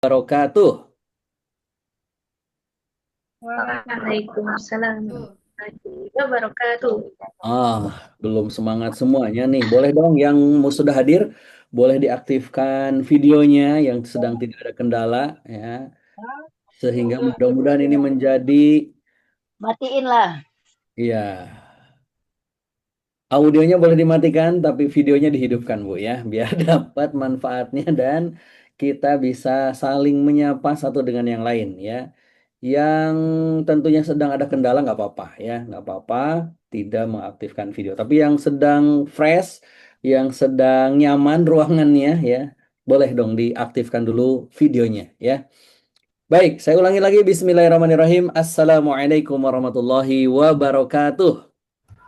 Wabarakatuh. Waalaikumsalam warahmatullahi wabarakatuh. Ah, belum semangat semuanya nih. Boleh dong yang sudah hadir, boleh diaktifkan videonya yang sedang tidak ada kendala ya. Sehingga mudah-mudahan ini menjadi Matiin lah. ya, audionya boleh dimatikan tapi videonya dihidupkan, Bu ya, biar dapat manfaatnya dan kita bisa saling menyapa satu dengan yang lain ya. Yang tentunya sedang ada kendala nggak apa-apa ya, nggak apa-apa tidak mengaktifkan video. Tapi yang sedang fresh, yang sedang nyaman ruangannya ya, boleh dong diaktifkan dulu videonya ya. Baik, saya ulangi lagi. Bismillahirrahmanirrahim. Assalamualaikum warahmatullahi wabarakatuh.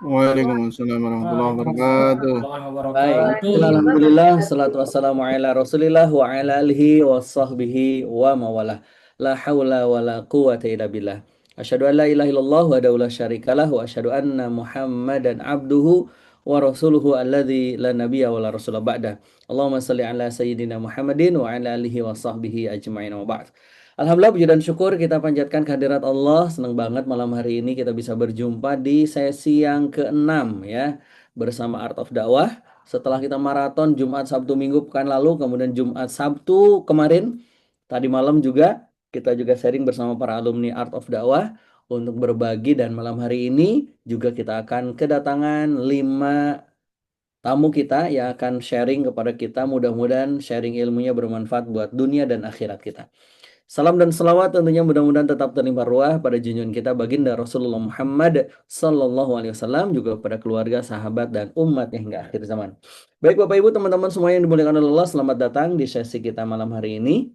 Waalaikumsalam warahmatullahi Waalaikumsalam wabarakatuh. warahmatullahi Baik, wabarakatuh. alhamdulillah, salatu wassalamu ala rasulillah wa ala alihi wa sahbihi wa mawalah. La hawla wa la quwata illa billah. Asyhadu an la ilaha illallah wa la syarikalah wa asyhadu anna Muhammadan abduhu wa rasuluhu alladzi la nabiyya wa la rasula ba'da. Allahumma salli ala sayyidina Muhammadin wa ala alihi wa sahbihi ajma'in wa ba'd. Alhamdulillah, puji dan syukur kita panjatkan kehadirat Allah. Senang banget malam hari ini kita bisa berjumpa di sesi yang keenam ya bersama Art of Dakwah. Setelah kita maraton Jumat, Sabtu, Minggu pekan lalu, kemudian Jumat, Sabtu kemarin, tadi malam juga kita juga sharing bersama para alumni Art of Dakwah untuk berbagi, dan malam hari ini juga kita akan kedatangan 5 tamu kita yang akan sharing kepada kita. Mudah-mudahan sharing ilmunya bermanfaat buat dunia dan akhirat kita. Salam dan selawat tentunya mudah-mudahan tetap terlimpah ruah pada junjungan kita baginda Rasulullah Muhammad Sallallahu Alaihi Wasallam, juga pada keluarga, sahabat, dan umatnya hingga akhir zaman. Baik Bapak Ibu, teman-teman semua yang dimuliakan oleh Allah, selamat datang di sesi kita malam hari ini.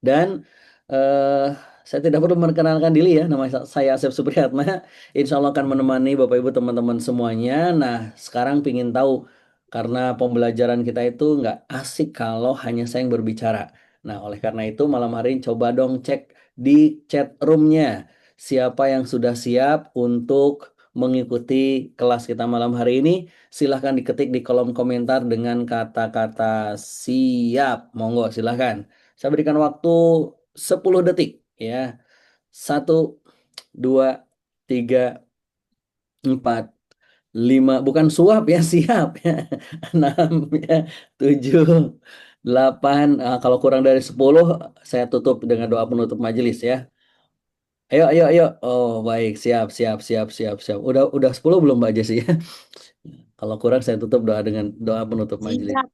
Dan eh saya tidak perlu memperkenalkan diri ya, nama saya Asep Supriyatna. Insya Allah akan menemani Bapak Ibu teman-teman semuanya. Nah, sekarang pingin tahu, karena pembelajaran kita itu nggak asik kalau hanya saya yang berbicara. Nah, oleh karena itu malam hari ini coba dong cek di chat roomnya. Siapa yang sudah siap untuk mengikuti kelas kita malam hari ini? Silahkan diketik di kolom komentar dengan kata-kata siap. Monggo silahkan. Saya berikan waktu 10 detik ya. Satu, dua, tiga, empat, lima. Bukan suap ya, siap ya. Enam ya, tujuh, delapan. Kalau kurang dari 10, saya tutup dengan doa penutup majelis ya. Ayo, ayo, ayo. Oh, baik. Siap, siap, siap, siap, siap. Udah 10 belum Mbak Jessy ya? Kalau kurang saya tutup doa dengan doa penutup majelis. Siap.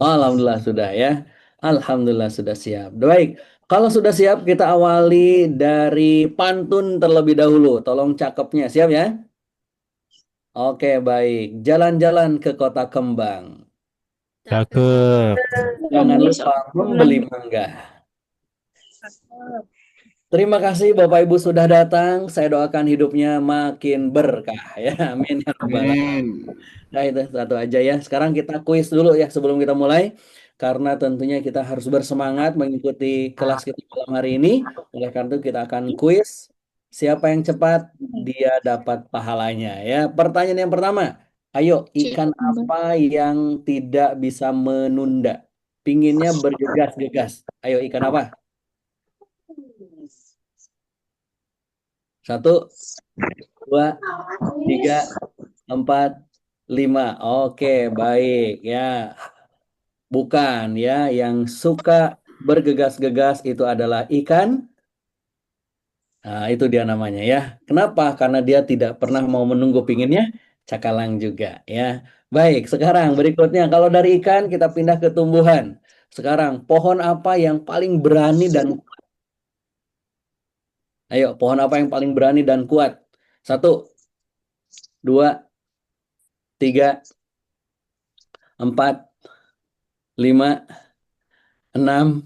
Oh, alhamdulillah sudah ya. Alhamdulillah sudah siap. Baik, kalau sudah siap kita awali dari pantun terlebih dahulu. Tolong cakepnya, siap ya? Oke, baik. Jalan-jalan ke kota kembang. Cakep. Jangan lupa membeli mangga. Terima kasih Bapak Ibu sudah datang. Saya doakan hidupnya makin berkah ya. Amin ya rabbal alamin. Amin. Nah, itu satu aja ya. Sekarang kita kuis dulu ya sebelum kita mulai. Karena tentunya kita harus bersemangat mengikuti kelas kita malam hari ini. Oleh karena itu kita akan kuis. Siapa yang cepat, dia dapat pahalanya ya. Pertanyaan yang pertama. Ayo, ikan apa yang tidak bisa menunda? Pinginnya bergegas-gegas. Ayo, ikan apa? Satu, dua, tiga, empat, lima. Oke, baik ya. Bukan ya, yang suka bergegas-gegas itu adalah ikan. Nah, itu dia namanya ya. Kenapa? Karena dia tidak pernah mau menunggu pinginnya, cakalang juga ya. Baik, sekarang berikutnya kalau dari ikan kita pindah ke tumbuhan. Sekarang, pohon apa yang paling berani dan ayo, pohon apa yang paling berani dan kuat? Satu, dua, tiga, empat, lima, enam,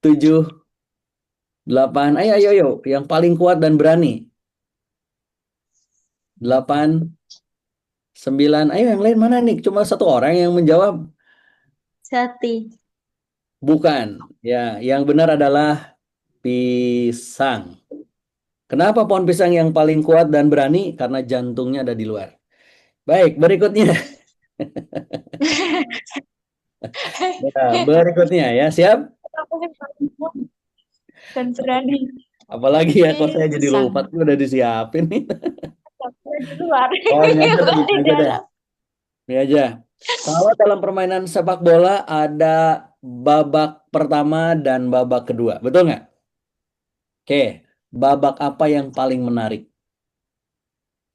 tujuh, delapan. Ayo, ayo, ayo. Yang paling kuat dan berani. Delapan, sembilan. Ayo yang lain mana nih? Cuma satu orang yang menjawab. Jati. Bukan. Ya, yang benar adalah pisang. Kenapa pohon pisang yang paling kuat dan berani? Karena jantungnya ada di luar. Baik, berikutnya. Ya, berikutnya ya. Siap? Aku sih dan berani. Apalagi ya, kok saya jadi lupa, Sang. tuh udah disiapin nih. Aku di luar. Oh, ini aja deh, Aku ini di aja deh. dalam. Ini aja. Kalau dalam permainan sepak bola ada babak pertama dan babak kedua, betul nggak? Oke, babak apa yang paling menarik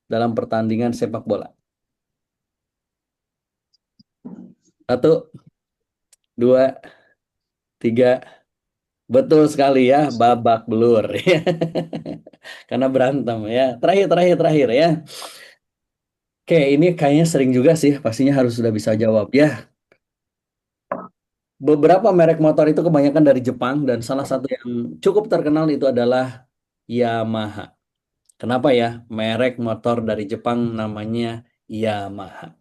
dalam pertandingan sepak bola? Satu, dua, tiga. Betul sekali ya, babak belur. Karena berantem ya. Terakhir ya. Oke, ini kayaknya sering juga sih, pastinya harus sudah bisa jawab ya. Beberapa merek motor itu kebanyakan dari Jepang dan salah satu yang cukup terkenal itu adalah Yamaha. Kenapa ya? Merek motor dari Jepang namanya Yamaha.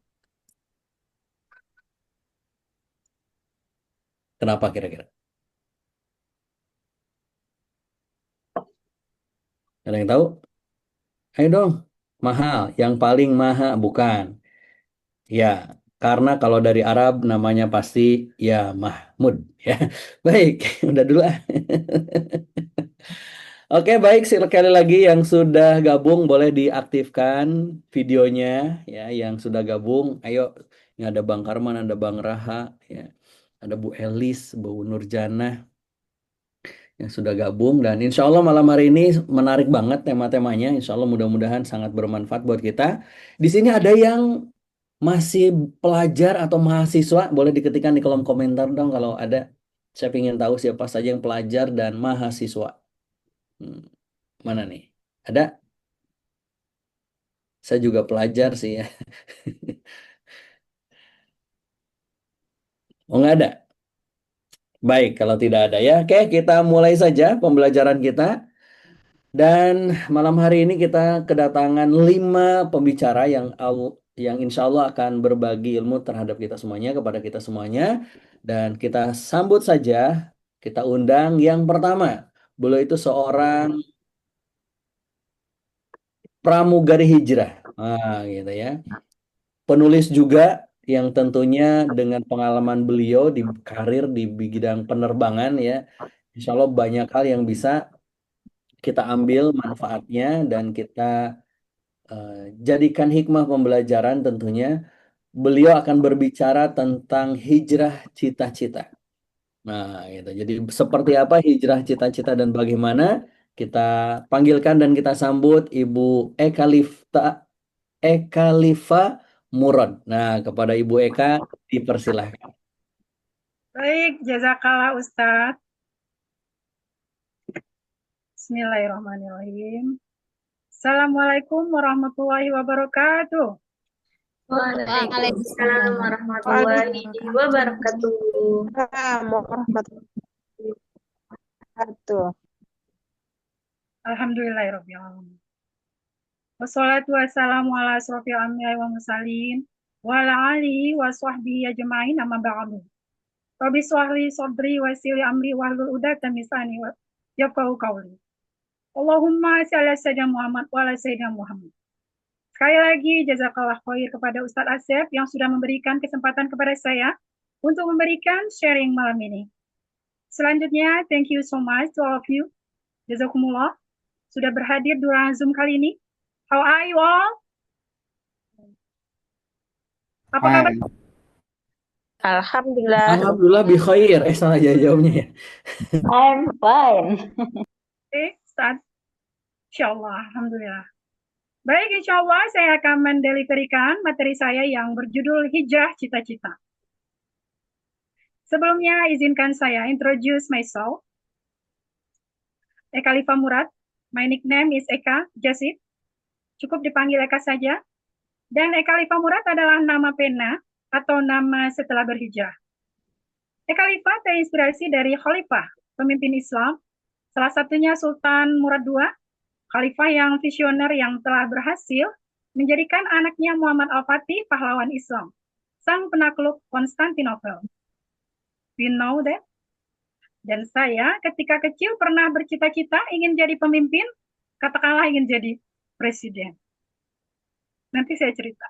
Kenapa kira-kira? Ada yang tahu? Ayo dong. Mahal. Yang paling mahal bukan. Ya, karena kalau dari Arab namanya pasti ya Mahmud ya. Baik, udah dulu ah. Oke, baik sekali lagi yang sudah gabung boleh diaktifkan videonya ya yang sudah gabung. Ayo, ini ada Bang Karman, ada Bang Raha ya. Ada Bu Elis, Bu Nurjana yang sudah gabung dan insya Allah malam hari ini menarik banget tema-temanya. Insya Allah mudah-mudahan sangat bermanfaat buat kita. Di sini ada yang masih pelajar atau mahasiswa, boleh diketikkan di kolom komentar dong kalau ada. Saya ingin tahu siapa saja yang pelajar dan mahasiswa. Hmm, mana nih? Ada? Saya juga pelajar sih ya. Oh nggak ada? Baik, kalau tidak ada ya. Oke, kita mulai saja pembelajaran kita. Dan malam hari ini kita kedatangan 5 pembicara yang insya Allah akan berbagi ilmu terhadap kita semuanya, kepada kita semuanya. Dan kita sambut saja, kita undang yang pertama. Beliau itu seorang pramugari hijrah. Gitu ya. Penulis juga yang tentunya dengan pengalaman beliau di karir di bidang penerbangan ya. Insya Allah banyak hal yang bisa kita ambil manfaatnya dan kita eh, jadikan hikmah pembelajaran tentunya. Beliau akan berbicara tentang hijrah cita-cita. Nah, gitu. Jadi seperti apa hijrah cita-cita dan bagaimana kita panggilkan dan kita sambut Ibu Eka Lifa Murad. Nah, kepada Ibu Eka dipersilahkan. Baik, jazakallah Ustadz. Bismillahirrahmanirrahim. Assalamualaikum warahmatullahi wabarakatuh. Waalaikumsalam warahmatullahi wabarakatuh. Warahmatullahi wabarakatuh. Alhamdulillahirabbil alamin. Wassalatu wassalamu ala asrofil anbiya'i wal mursalin wa ala alihi wa sahbihi ajma'in amma ba'du. Rabbi shrahli sadri wa yassir li amri wahlul 'uqdatam min lisani yafqahu qawli. Allahumma shalli ala sayyidina Muhammad wa ala sayyidina Muhammad. Sekali lagi jazakallah khair kepada Ustadz Asep yang sudah memberikan kesempatan kepada saya untuk memberikan sharing malam ini. Selanjutnya, thank you so much to all of you. Jazakumullah sudah berhadir di ruangan Zoom kali ini. How are you all? Apa kabar? Alhamdulillah. Alhamdulillah bi khair. Salah jawabnya ya. I'm fine. Oke, Ustadz. Insyaallah, alhamdulillah. Baik, insyaallah saya akan mendeliverikan materi saya yang berjudul Hijrah Cita-Cita. Sebelumnya, izinkan saya introduce myself. Eka Lifa Murad. My nickname is Eka Jasid. Cukup dipanggil Eka saja. Dan Eka Lifa Murad adalah nama pena atau nama setelah berhijrah. Eka Lifa terinspirasi dari khalifah, pemimpin Islam, salah satunya Sultan Murad II, khalifah yang visioner yang telah berhasil menjadikan anaknya Muhammad Al-Fatih pahlawan Islam, sang penakluk Konstantinopel. We know that. Dan saya ketika kecil pernah bercita-cita ingin jadi pemimpin, katakanlah ingin jadi presiden. Nanti saya cerita.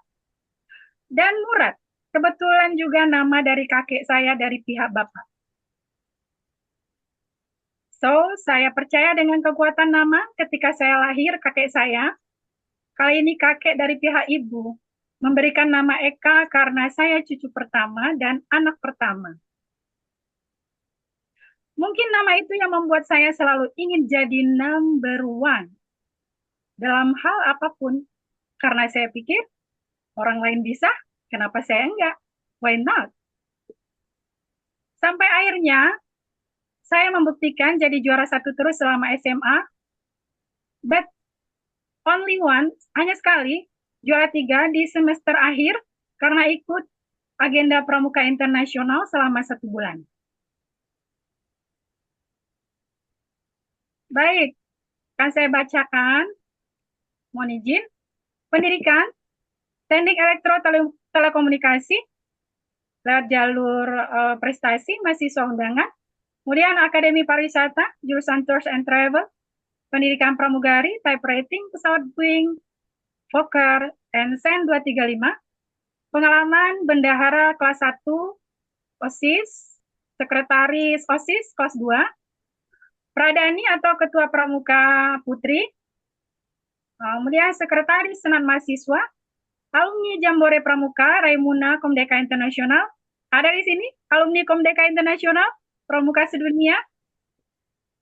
Dan Murad, kebetulan juga nama dari kakek saya dari pihak bapak. So, saya percaya dengan kekuatan nama ketika saya lahir kakek saya. Kali ini kakek dari pihak ibu memberikan nama Eka karena saya cucu pertama dan anak pertama. Mungkin nama itu yang membuat saya selalu ingin jadi number one dalam hal apapun. Karena saya pikir orang lain bisa, kenapa saya enggak? Why not? Sampai akhirnya saya membuktikan jadi juara satu terus selama SMA. But only one, hanya sekali, juara 3 di semester akhir karena ikut agenda pramuka internasional selama 1 bulan. Baik, akan saya bacakan, mohon izin, pendidikan, teknik telekomunikasi, lewat jalur prestasi, mahasiswa undangan, kemudian Akademi Pariwisata, jurusan Tours and Travel, pendidikan pramugari, type rating, pesawat Boeing, Fokker, Ensign 235, pengalaman bendahara kelas 1, OSIS, sekretaris OSIS kelas 2, Pradani atau Ketua Pramuka Putri, kemudian Sekretaris Senat Mahasiswa, alumni Jambore Pramuka, Raimuna Komdeka Internasional, ada di sini, alumni Komdeka Internasional, Pramuka Sedunia,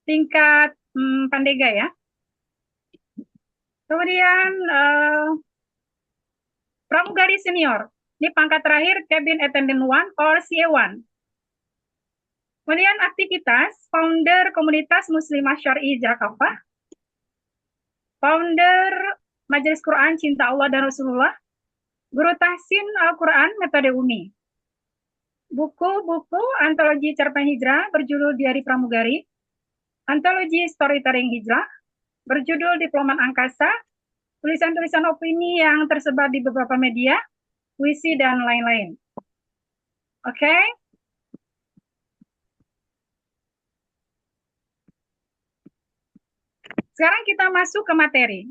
tingkat Pandega ya. Kemudian Pramugari Senior, ini pangkat terakhir Cabin Attendant 1 or CA1. Kemudian aktivitas, founder komunitas Muslimah Syar'i Jakarta, founder Majelis Quran Cinta Allah dan Rasulullah, guru tahsin Al-Quran metode Umi. Buku-buku antologi cerpen hijrah berjudul Diari Pramugari, antologi storytelling hijrah, berjudul Diplomat Angkasa, tulisan-tulisan opini yang tersebar di beberapa media, puisi, dan lain-lain. Oke? Sekarang kita masuk ke materi.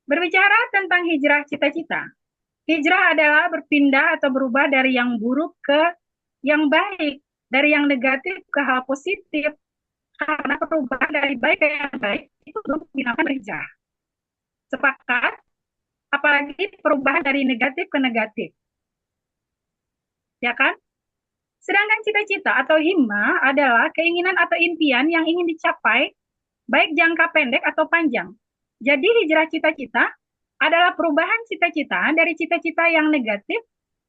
Berbicara tentang hijrah cita-cita. Hijrah adalah berpindah atau berubah dari yang buruk ke yang baik, dari yang negatif ke hal positif. Karena perubahan dari baik ke yang baik itu belum dinamakan hijrah. Sepakat? Apalagi perubahan dari negatif ke negatif. Ya kan? Sedangkan cita-cita atau himma adalah keinginan atau impian yang ingin dicapai baik jangka pendek atau panjang. Jadi hijrah cita-cita adalah perubahan cita-cita dari cita-cita yang negatif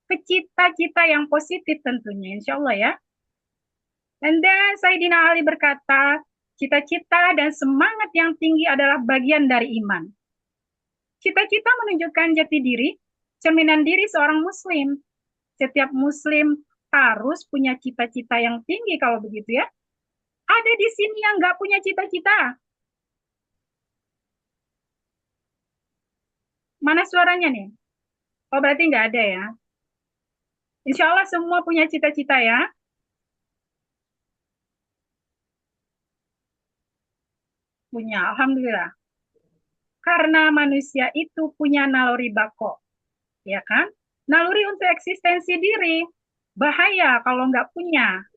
ke cita-cita yang positif tentunya, insya Allah ya. Dan Sayyidina Ali berkata, cita-cita dan semangat yang tinggi adalah bagian dari iman. Cita-cita menunjukkan jati diri, cerminan diri seorang muslim. Setiap muslim harus punya cita-cita yang tinggi kalau begitu ya. Ada di sini yang nggak punya cita-cita. Mana suaranya nih? Oh, berarti nggak ada ya. Insya Allah semua punya cita-cita ya. Punya, Alhamdulillah. Karena manusia itu punya naluri bako. Ya kan? Naluri untuk eksistensi diri. Bahaya kalau nggak punya.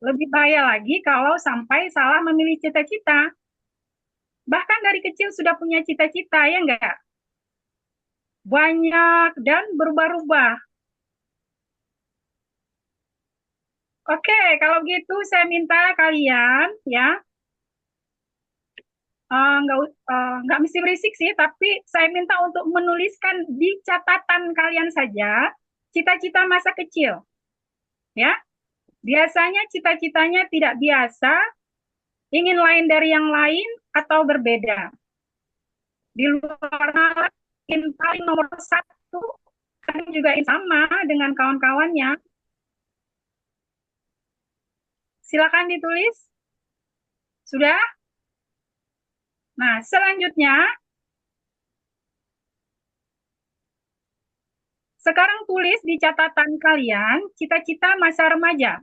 Lebih bahaya lagi kalau sampai salah memilih cita-cita. Bahkan dari kecil sudah punya cita-cita, ya enggak? Banyak dan berubah-ubah. Oke, kalau gitu saya minta kalian, ya, nggak mesti berisik sih, tapi saya minta untuk menuliskan di catatan kalian saja cita-cita masa kecil. Ya, biasanya cita-citanya tidak biasa, ingin lain dari yang lain, atau berbeda. Di luar nalar, ingin paling nomor 1, kami juga sama dengan kawan-kawannya. Silakan ditulis. Sudah? Nah, selanjutnya, sekarang tulis di catatan kalian cita-cita masa remaja.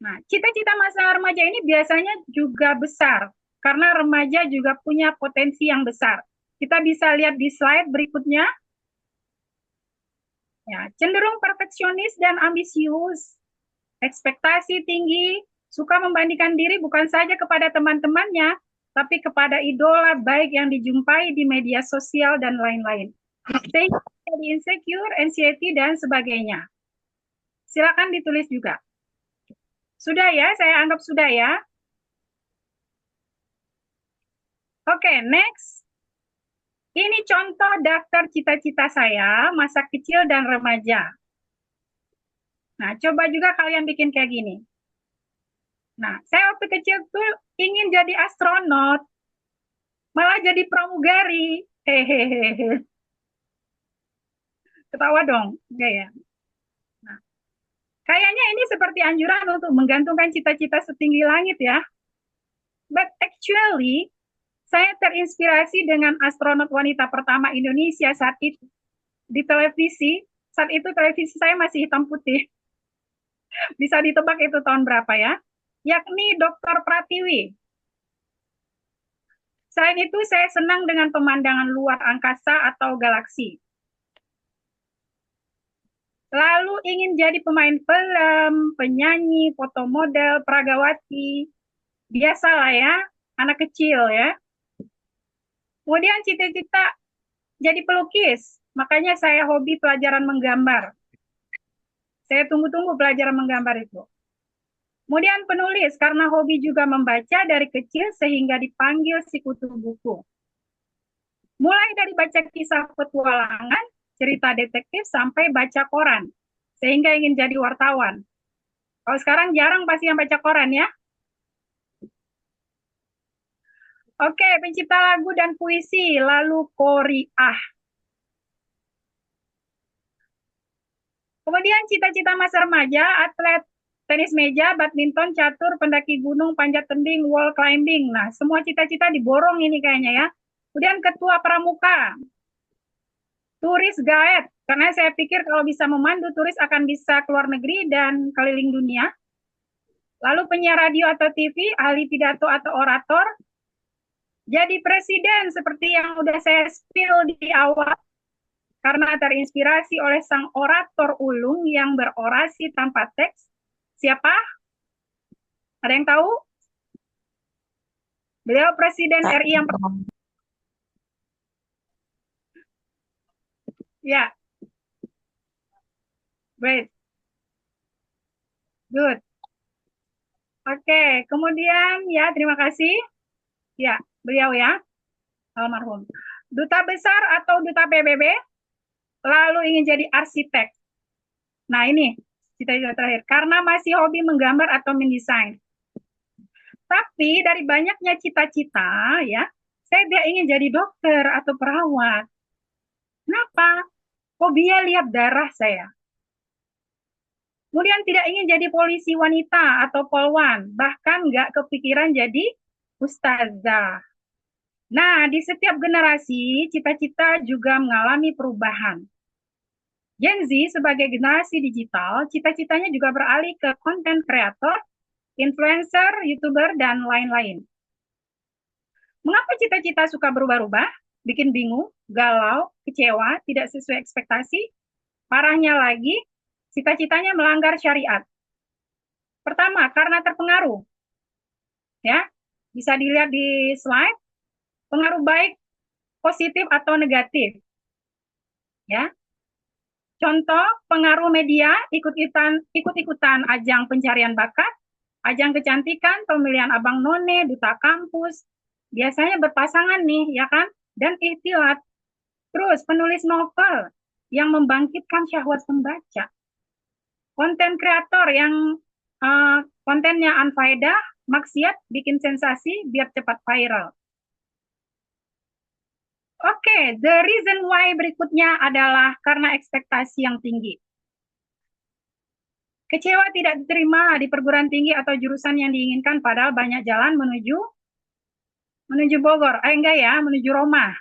Nah, cita-cita masa remaja ini biasanya juga besar, karena remaja juga punya potensi yang besar. Kita bisa lihat di slide berikutnya. Ya, cenderung perfeksionis dan ambisius, ekspektasi tinggi, suka membandingkan diri bukan saja kepada teman-temannya, tapi kepada idola baik yang dijumpai di media sosial dan lain-lain. Sehingga jadi insecure, anxiety, dan sebagainya. Silakan ditulis juga. Sudah ya, saya anggap sudah ya. Oke, next. Ini contoh daftar cita-cita saya masa kecil dan remaja. Nah, coba juga kalian bikin kayak gini. Nah, saya waktu kecil tuh ingin jadi astronot, malah jadi pramugari. Hehehe. Ketawa dong, enggak ya? Nah, kayaknya ini seperti anjuran untuk menggantungkan cita-cita setinggi langit ya. But actually, saya terinspirasi dengan astronot wanita pertama Indonesia saat itu di televisi. Saat itu televisi saya masih hitam putih. Bisa ditebak itu tahun berapa ya? Yakni Dr. Pratiwi. Selain itu, saya senang dengan pemandangan luar angkasa atau galaksi. Lalu ingin jadi pemain film, penyanyi, foto model, peragawati. Biasalah ya, anak kecil ya. Kemudian cita-cita jadi pelukis. Makanya saya hobi pelajaran menggambar. Saya tunggu-tunggu pelajaran menggambar itu. Kemudian penulis, karena hobi juga membaca dari kecil sehingga dipanggil si kutu buku. Mulai dari baca kisah petualangan, cerita detektif, sampai baca koran. Sehingga ingin jadi wartawan. Kalau sekarang jarang pasti yang baca koran ya. Oke, pencipta lagu dan puisi, lalu Koriah. Kemudian cita-cita masa remaja, atlet tenis meja, badminton, catur, pendaki gunung, panjat tebing, wall climbing. Nah, semua cita-cita diborong ini kayaknya ya. Kemudian ketua pramuka, turis guide, karena saya pikir kalau bisa memandu turis akan bisa keluar negeri dan keliling dunia. Lalu penyiar radio atau TV, ahli pidato atau orator, jadi presiden seperti yang udah saya spill di awal, karena terinspirasi oleh sang orator ulung yang berorasi tanpa teks. Siapa? Ada yang tahu? Beliau Presiden RI yang pertama. Ya. Great. Good. Oke, kemudian ya terima kasih. Ya, beliau ya, almarhum. Duta besar atau duta PBB, lalu ingin jadi arsitek. Nah ini, cita-cita terakhir. Karena masih hobi menggambar atau mendesain. Tapi dari banyaknya cita-cita, ya, saya tidak ingin jadi dokter atau perawat. Kenapa? Fobia lihat darah saya. Kemudian tidak ingin jadi polisi wanita atau polwan. Bahkan nggak kepikiran jadi ustazah. Nah, di setiap generasi, cita-cita juga mengalami perubahan. Gen Z sebagai generasi digital, cita-citanya juga beralih ke content creator, influencer, YouTuber, dan lain-lain. Mengapa cita-cita suka berubah-ubah? Bikin bingung, galau, kecewa, tidak sesuai ekspektasi. Parahnya lagi, cita-citanya melanggar syariat. Pertama, karena terpengaruh. Ya, bisa dilihat di slide. Pengaruh baik, positif, atau negatif. Ya. Contoh, pengaruh media, ikut-ikutan ajang pencarian bakat, ajang kecantikan, pemilihan abang none, duta kampus. Biasanya berpasangan nih, ya kan? Dan ikhtilat. Terus, penulis novel yang membangkitkan syahwat pembaca. Konten kreator yang kontennya unfaedah, maksiat, bikin sensasi, biar cepat viral. Oke, the reason why berikutnya adalah karena ekspektasi yang tinggi. Kecewa tidak diterima di perguruan tinggi atau jurusan yang diinginkan, padahal banyak jalan menuju Bogor. Enggak ya, menuju Roma.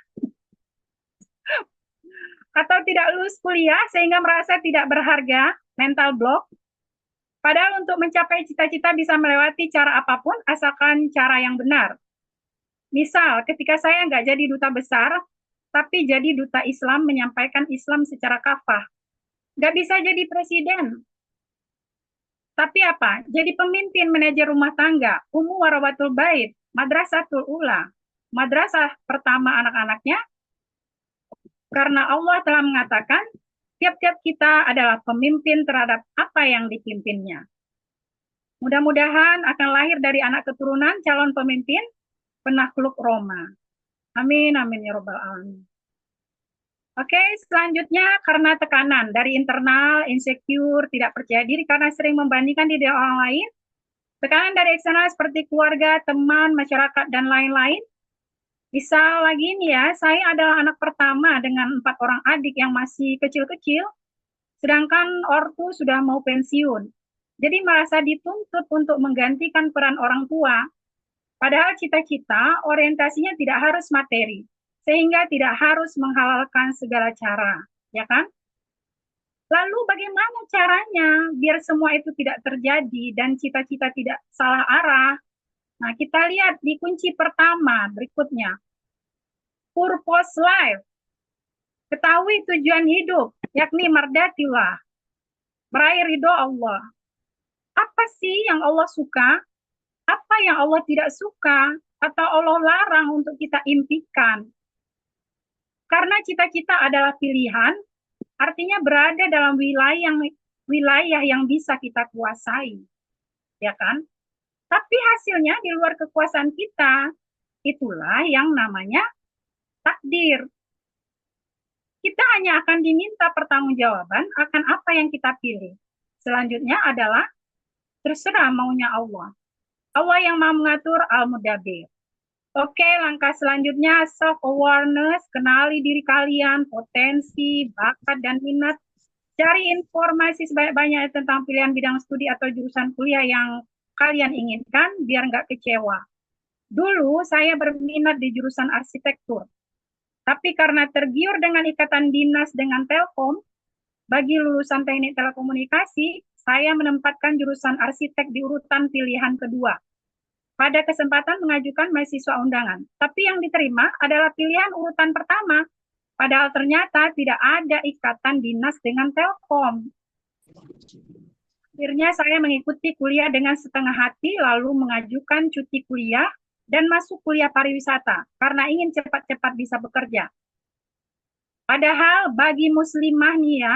Atau tidak lulus kuliah sehingga merasa tidak berharga, mental block. Padahal untuk mencapai cita-cita bisa melewati cara apapun, asalkan cara yang benar. Misal, ketika saya nggak jadi duta besar, tapi jadi duta Islam menyampaikan Islam secara kafah. Nggak bisa jadi presiden. Tapi apa? Jadi pemimpin manajer rumah tangga, warawatul bait, madrasatul ula, madrasah pertama anak-anaknya, karena Allah telah mengatakan tiap-tiap kita adalah pemimpin terhadap apa yang dipimpinnya. Mudah-mudahan akan lahir dari anak keturunan calon pemimpin penakluk Roma. Amin, amin ya robbal alamin. Oke, selanjutnya karena tekanan dari internal, insecure, tidak percaya diri karena sering membandingkan diri dengan orang lain, tekanan dari eksternal seperti keluarga, teman, masyarakat, dan lain-lain. Misal lagi nih ya, saya adalah anak pertama dengan 4 orang adik yang masih kecil-kecil, sedangkan ortu sudah mau pensiun. Jadi merasa dituntut untuk menggantikan peran orang tua. Padahal cita-cita orientasinya tidak harus materi, sehingga tidak harus menghalalkan segala cara, ya kan? Lalu bagaimana caranya biar semua itu tidak terjadi dan cita-cita tidak salah arah? Nah, kita lihat di kunci pertama berikutnya. Purpose life. Ketahui tujuan hidup, yakni mardatillah. Meraih ridho Allah. Apa sih yang Allah suka? Apa yang Allah tidak suka? Atau Allah larang untuk kita impikan? Karena cita-cita adalah pilihan, artinya berada dalam wilayah yang bisa kita kuasai. Ya kan? Tapi hasilnya di luar kekuasaan kita, itulah yang namanya takdir. Kita hanya akan diminta pertanggungjawaban akan apa yang kita pilih. Selanjutnya adalah terserah maunya Allah. Allah yang maha mengatur, Al-Mudabbir. Oke, langkah selanjutnya self-awareness, kenali diri kalian, potensi, bakat, dan minat. Cari informasi sebanyak-banyaknya tentang pilihan bidang studi atau jurusan kuliah yang kalian inginkan, biar nggak kecewa. Dulu saya berminat di jurusan arsitektur. Tapi karena tergiur dengan ikatan dinas dengan Telkom, bagi lulusan teknik telekomunikasi, saya menempatkan jurusan arsitek di urutan pilihan kedua. Pada kesempatan mengajukan mahasiswa undangan. Tapi yang diterima adalah pilihan urutan pertama. Padahal ternyata tidak ada ikatan dinas dengan Telkom. Akhirnya saya mengikuti kuliah dengan setengah hati, lalu mengajukan cuti kuliah dan masuk kuliah pariwisata karena ingin cepat-cepat bisa bekerja. Padahal bagi muslimah nih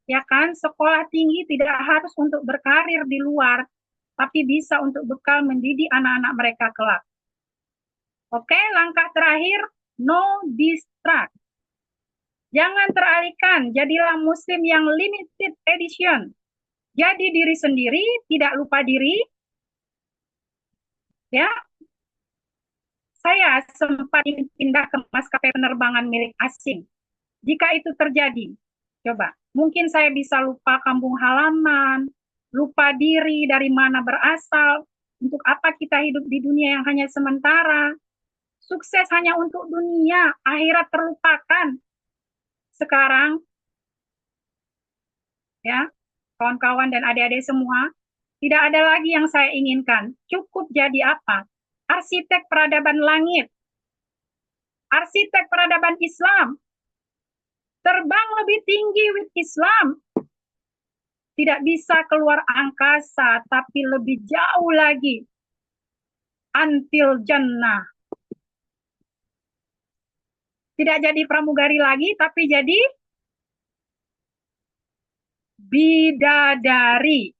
ya kan, sekolah tinggi tidak harus untuk berkarir di luar, tapi bisa untuk bekal mendidik anak-anak mereka kelak. Oke, langkah terakhir, no distract. Jangan teralihkan, jadilah muslim yang limited edition. Jadi diri sendiri, tidak lupa diri. Ya, saya sempat pindah ke maskapai penerbangan milik asing. Jika itu terjadi, coba, mungkin saya bisa lupa kampung halaman, lupa diri dari mana berasal, untuk apa kita hidup di dunia yang hanya sementara. Sukses hanya untuk dunia, akhirat terlupakan. Sekarang, ya, kawan-kawan dan adik-adik semua, tidak ada lagi yang saya inginkan. Cukup jadi apa? Arsitek peradaban langit, arsitek peradaban Islam, terbang lebih tinggi with Islam. Tidak bisa keluar angkasa, tapi lebih jauh lagi. Until jannah. Tidak jadi pramugari lagi, tapi jadi bidadari.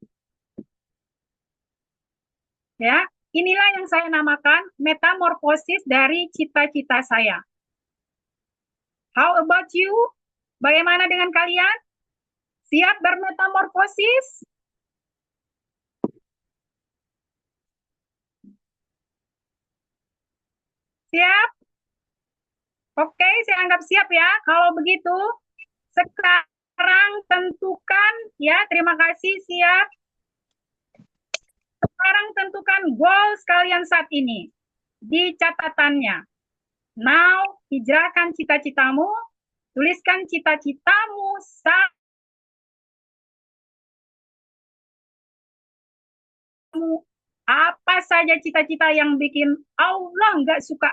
Ya, inilah yang saya namakan metamorfosis dari cita-cita saya. How about you? Bagaimana dengan kalian? Siap bermetamorfosis? Siap? Oke, saya anggap siap ya. Kalau begitu, sekarang tentukan, ya, terima kasih, siap. Sekarang tentukan goals kalian saat ini. Di catatannya. Now, hijrahkan cita-citamu, tuliskan cita-citamu saat apa saja cita-cita yang bikin Allah nggak suka.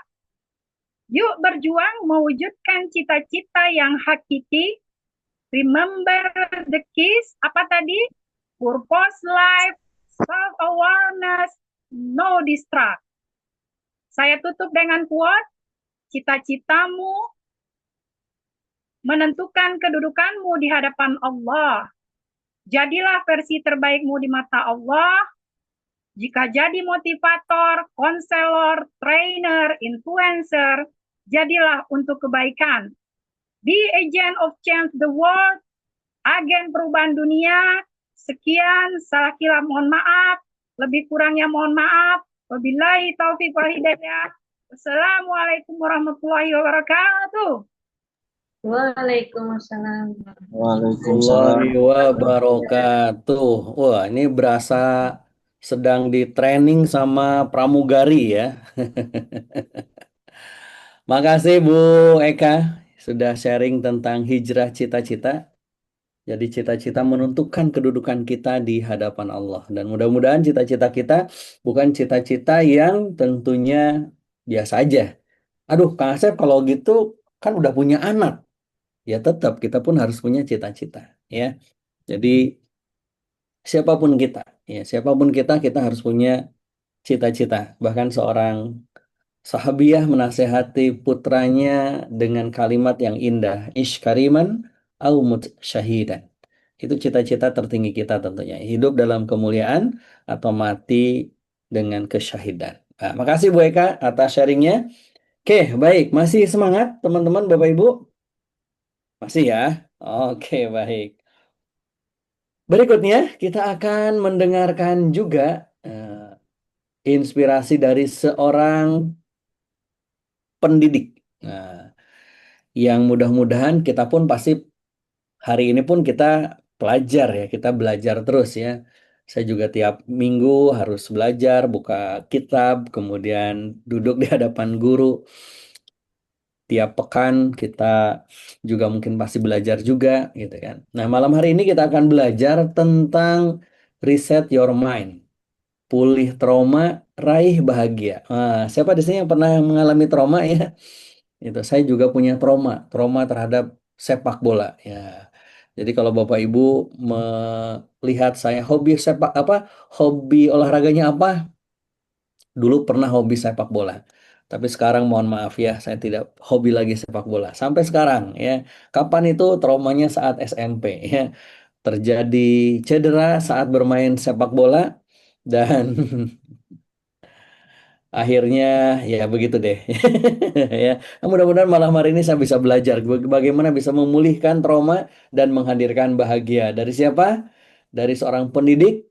Yuk berjuang mewujudkan cita-cita yang hakiki. Remember the keys, apa tadi? Purpose life, self-awareness, no distract. Saya tutup dengan quote, cita-citamu menentukan kedudukanmu di hadapan Allah. Jadilah versi terbaikmu di mata Allah. Jika jadi motivator, konselor, trainer, influencer, jadilah untuk kebaikan. Be agent of change the world, agen perubahan dunia. Sekian, salah kira mohon maaf, lebih kurangnya mohon maaf. Wabillahi taufiq wal hidayah. Wassalamualaikum warahmatullahi wabarakatuh. Waalaikumsalam. Warahmatullahi wabarakatuh. Wah, ini berasa sedang di training sama pramugari ya. Makasih Bu Eka sudah sharing tentang hijrah cita-cita. Jadi cita-cita menentukan kedudukan kita di hadapan Allah. Dan mudah-mudahan cita-cita kita bukan cita-cita yang tentunya biasa aja. Aduh, Kang Asep kalau gitu kan udah punya anak. Ya tetap kita pun harus punya cita-cita. Ya. Jadi siapapun kita, kita harus punya cita-cita. Bahkan seorang sahabiah menasehati putranya dengan kalimat yang indah. Ish kariman au mut syahidan. Itu cita-cita tertinggi kita tentunya. Hidup dalam kemuliaan atau mati dengan kesyahidan. Nah, makasih Bu Eka atas sharingnya. Oke, baik. Masih semangat teman-teman Bapak Ibu? Masih ya? Oke, baik. Berikutnya kita akan mendengarkan juga inspirasi dari seorang pendidik. Nah, yang mudah-mudahan kita pun pasti hari ini pun kita pelajar ya, kita belajar terus ya. Saya juga tiap minggu harus belajar, buka kitab, kemudian duduk di hadapan guru. Tiap pekan kita juga mungkin pasti belajar juga gitu kan. Nah, malam hari ini kita akan belajar tentang reset your mind. Pulih trauma, raih bahagia. Nah, siapa di sini yang pernah mengalami trauma ya? Itu saya juga punya trauma terhadap sepak bola ya. Jadi kalau Bapak Ibu melihat saya hobi olahraganya apa? Dulu pernah hobi sepak bola. Tapi sekarang mohon maaf ya, saya tidak hobi lagi sepak bola. Sampai sekarang ya. Kapan itu traumanya saat SMP ya. Terjadi cedera saat bermain sepak bola dan akhirnya ya begitu deh. Ya, mudah-mudahan malam hari ini saya bisa belajar bagaimana bisa memulihkan trauma dan menghadirkan bahagia. Dari siapa? Dari seorang pendidik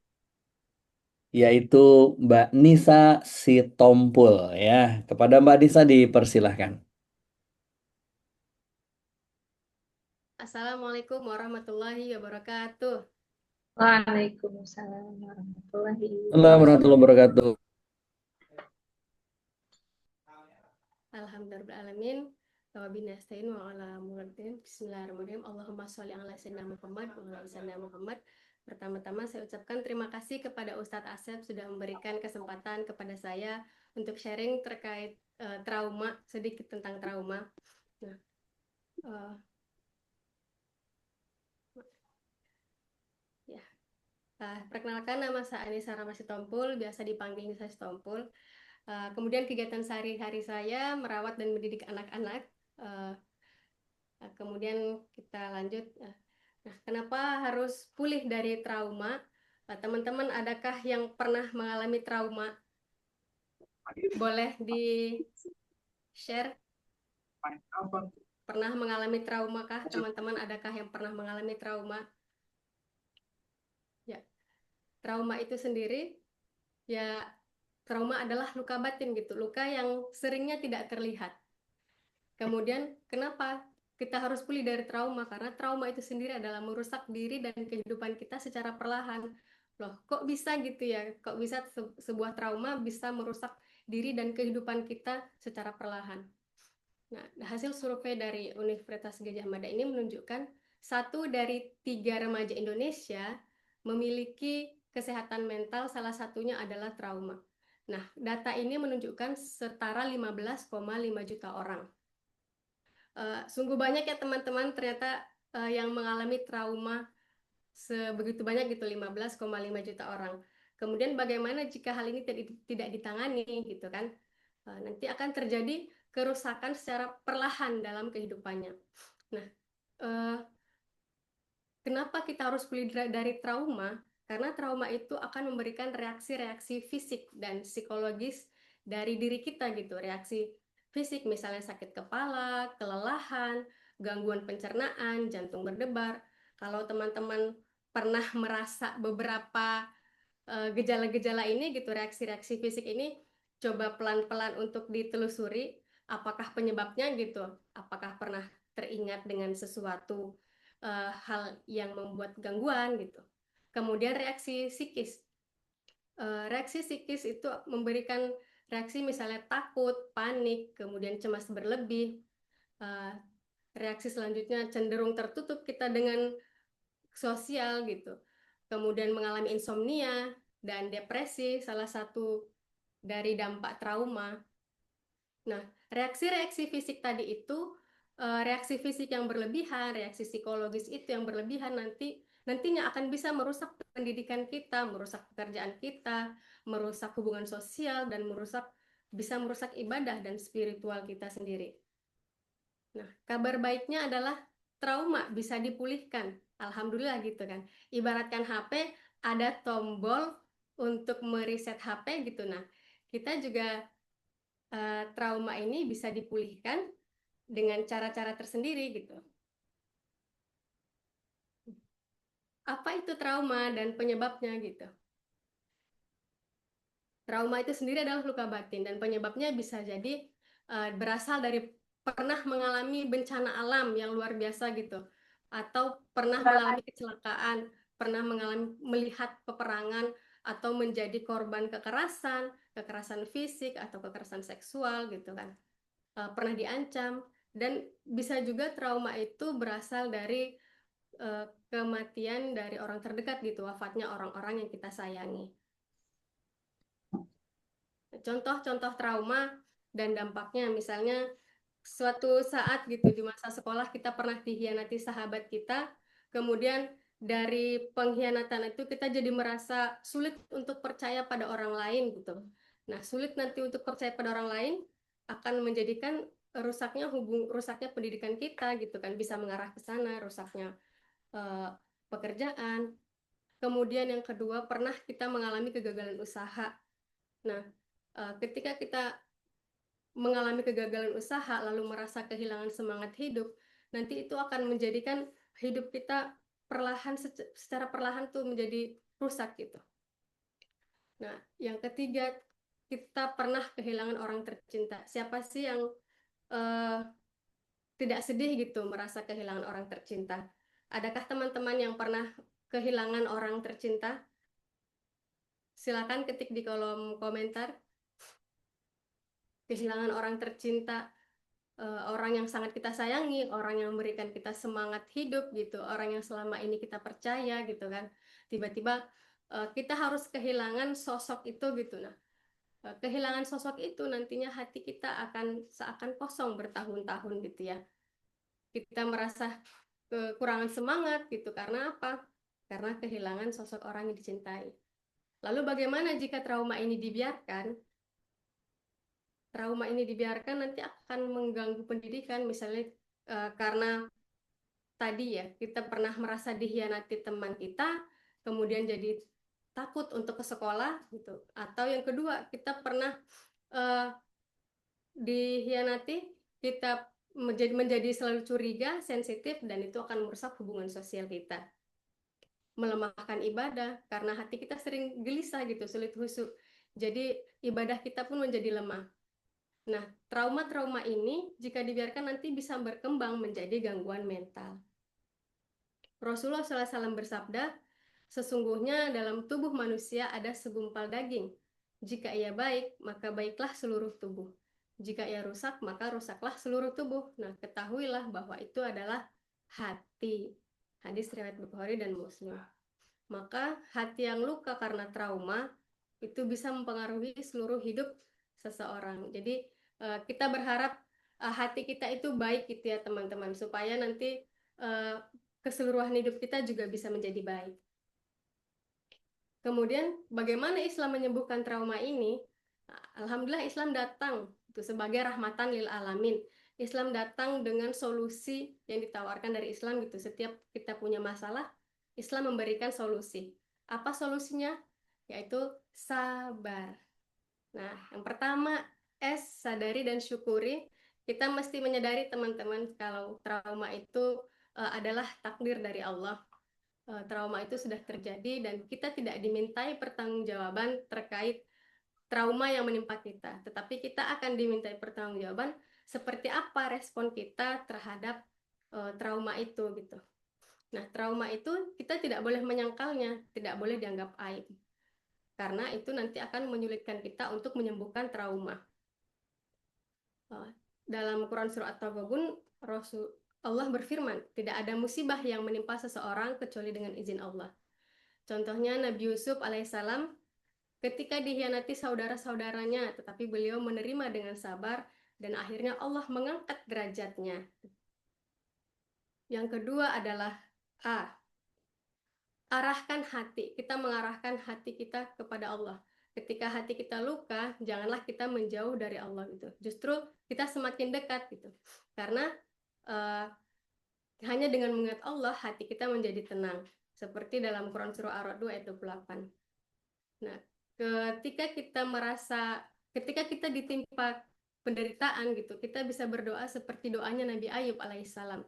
yaitu Mbak Nisa Sitompul ya. Kepada Mbak Nisa dipersilahkan. Assalamualaikum warahmatullahi wabarakatuh. Waalaikumsalam warahmatullahi Assalamualaikum warahmatullahi wabarakatuh. Alhamdulillahirrahmanirrahim. Wabinastain wa ala muradin. Bismillahirrahmanirrahim. Allahumma sholli ala sayyidina Muhammad wa ala sayyidina Muhammad. Pertama-tama saya ucapkan terima kasih kepada Ustadz Asep sudah memberikan kesempatan kepada saya untuk sharing terkait trauma, sedikit tentang trauma. Nah, perkenalkan, nama saya Anissa Ramasitompul, biasa dipanggil Nisa Sitompul. Kemudian kegiatan sehari-hari saya merawat dan mendidik anak-anak. Kemudian kita lanjut. Nah, kenapa harus pulih dari trauma? Teman-teman, adakah yang pernah mengalami trauma? Boleh di-share? Pernah mengalami trauma kah? Teman-teman, adakah yang pernah mengalami trauma? Ya, trauma itu sendiri, ya trauma adalah luka batin gitu, luka yang seringnya tidak terlihat. Kemudian kenapa kita harus pulih dari trauma? Karena trauma itu sendiri adalah merusak diri dan kehidupan kita secara perlahan. Loh, kok bisa gitu ya? Kok bisa sebuah trauma bisa merusak diri dan kehidupan kita secara perlahan? Nah, hasil survei dari Universitas Gadjah Mada ini menunjukkan 1 dari 3 remaja Indonesia memiliki kesehatan mental, salah satunya adalah trauma. Nah, data ini menunjukkan setara 15,5 juta orang. Sungguh banyak ya teman-teman, ternyata yang mengalami trauma sebegitu banyak gitu, 15,5 juta orang. Kemudian bagaimana jika hal ini tidak ditangani gitu kan? Nanti akan terjadi kerusakan secara perlahan dalam kehidupannya. Nah, kenapa kita harus pulih dari trauma? Karena trauma itu akan memberikan reaksi-reaksi fisik dan psikologis dari diri kita gitu. Reaksi fisik misalnya sakit kepala, kelelahan, gangguan pencernaan, jantung berdebar. Kalau teman-teman pernah merasa beberapa gejala-gejala ini gitu, reaksi-reaksi fisik ini, coba pelan-pelan untuk ditelusuri apakah penyebabnya gitu, apakah pernah teringat dengan sesuatu hal yang membuat gangguan gitu. Kemudian reaksi psikis. Reaksi psikis itu memberikan reaksi misalnya takut, panik, kemudian cemas berlebih. Reaksi selanjutnya cenderung tertutup kita dengan sosial gitu. Kemudian mengalami insomnia dan depresi, salah satu dari dampak trauma. Nah, reaksi-reaksi fisik tadi itu, reaksi fisik yang berlebihan, reaksi psikologis itu yang berlebihan nantinya akan bisa merusak pendidikan kita, merusak pekerjaan kita, merusak hubungan sosial, dan bisa merusak ibadah dan spiritual kita sendiri. Nah, kabar baiknya adalah trauma bisa dipulihkan. Alhamdulillah gitu kan. Ibaratkan HP, ada tombol untuk mereset HP gitu. Nah, kita juga trauma ini bisa dipulihkan dengan cara-cara tersendiri gitu. Apa itu trauma dan penyebabnya gitu? Trauma itu sendiri adalah luka batin dan penyebabnya bisa jadi berasal dari pernah mengalami bencana alam yang luar biasa gitu, atau pernah mengalami kecelakaan, pernah melihat peperangan, atau menjadi korban kekerasan fisik atau kekerasan seksual gitu kan, pernah diancam. Dan bisa juga trauma itu berasal dari kematian dari orang terdekat gitu, wafatnya orang-orang yang kita sayangi. Contoh-contoh trauma dan dampaknya, misalnya suatu saat gitu di masa sekolah kita pernah dikhianati sahabat kita, kemudian dari pengkhianatan itu kita jadi merasa sulit untuk percaya pada orang lain gitu. Nah, sulit nanti untuk percaya pada orang lain akan menjadikan rusaknya pendidikan kita gitu kan, bisa mengarah ke sana, rusaknya pekerjaan. Kemudian yang kedua, pernah kita mengalami kegagalan usaha. Nah, ketika kita mengalami kegagalan usaha lalu merasa kehilangan semangat hidup, nanti itu akan menjadikan hidup kita secara perlahan tuh menjadi rusak gitu. Nah, yang ketiga, kita pernah kehilangan orang tercinta. Siapa sih yang tidak sedih gitu merasa kehilangan orang tercinta? Adakah teman-teman yang pernah kehilangan orang tercinta? Silakan ketik di kolom komentar. Kehilangan orang tercinta, orang yang sangat kita sayangi, orang yang memberikan kita semangat hidup gitu, orang yang selama ini kita percaya gitu kan. Tiba-tiba kita harus kehilangan sosok itu gitu. Nah, kehilangan sosok itu nantinya hati kita akan seakan kosong bertahun-tahun gitu ya. Kita merasa kekurangan semangat gitu. Karena apa? Karena kehilangan sosok orang yang dicintai. Lalu bagaimana jika trauma ini dibiarkan? Trauma ini dibiarkan nanti akan mengganggu pendidikan, misalnya karena tadi ya kita pernah merasa dikhianati teman kita, kemudian jadi takut untuk ke sekolah gitu. Atau yang kedua, kita pernah dikhianati, kita menjadi selalu curiga, sensitif, dan itu akan merusak hubungan sosial kita. Melemahkan ibadah karena hati kita sering gelisah gitu, sulit khusyuk. Jadi ibadah kita pun menjadi lemah. Nah, trauma-trauma ini jika dibiarkan nanti bisa berkembang menjadi gangguan mental. Rasulullah SAW bersabda, sesungguhnya dalam tubuh manusia ada segumpal daging. Jika ia baik, maka baiklah seluruh tubuh. Jika ia rusak, maka rusaklah seluruh tubuh. Nah, ketahuilah bahwa itu adalah hati. Hadis riwayat Bukhari dan Muslim. Maka hati yang luka karena trauma itu bisa mempengaruhi seluruh hidup seseorang. Jadi kita berharap hati kita itu baik gitu ya teman-teman, supaya nanti keseluruhan hidup kita juga bisa menjadi baik. Kemudian bagaimana Islam menyembuhkan trauma ini? Alhamdulillah Islam datang itu sebagai rahmatan lil alamin. Islam datang dengan solusi yang ditawarkan dari Islam gitu. Setiap kita punya masalah, Islam memberikan solusi. Apa solusinya? Yaitu sabar. Nah, yang pertama, sadari dan syukuri. Kita mesti menyadari teman-teman kalau trauma itu adalah takdir dari Allah. Trauma itu sudah terjadi dan kita tidak dimintai pertanggungjawaban terkait trauma yang menimpa kita, tetapi kita akan dimintai pertanggungjawaban seperti apa respon kita terhadap trauma itu gitu. Nah, trauma itu kita tidak boleh menyangkalnya, tidak boleh dianggap aib. Karena itu nanti akan menyulitkan kita untuk menyembuhkan trauma. Dalam Quran Surah At-Taghabun, Allah berfirman, tidak ada musibah yang menimpa seseorang kecuali dengan izin Allah. Contohnya Nabi Yusuf alaihissalam ketika dikhianati saudara-saudaranya, tetapi beliau menerima dengan sabar dan akhirnya Allah mengangkat derajatnya. Yang kedua adalah arahkan hati. Kita mengarahkan hati kita kepada Allah. Ketika hati kita luka, janganlah kita menjauh dari Allah gitu. Justru kita semakin dekat gitu. Karena hanya dengan mengingat Allah, hati kita menjadi tenang. Seperti dalam Quran Surah Ar-Ra'd 2 ayat 28. Nah, ketika kita ditimpa penderitaan gitu, kita bisa berdoa seperti doanya Nabi Ayub alaihissalam.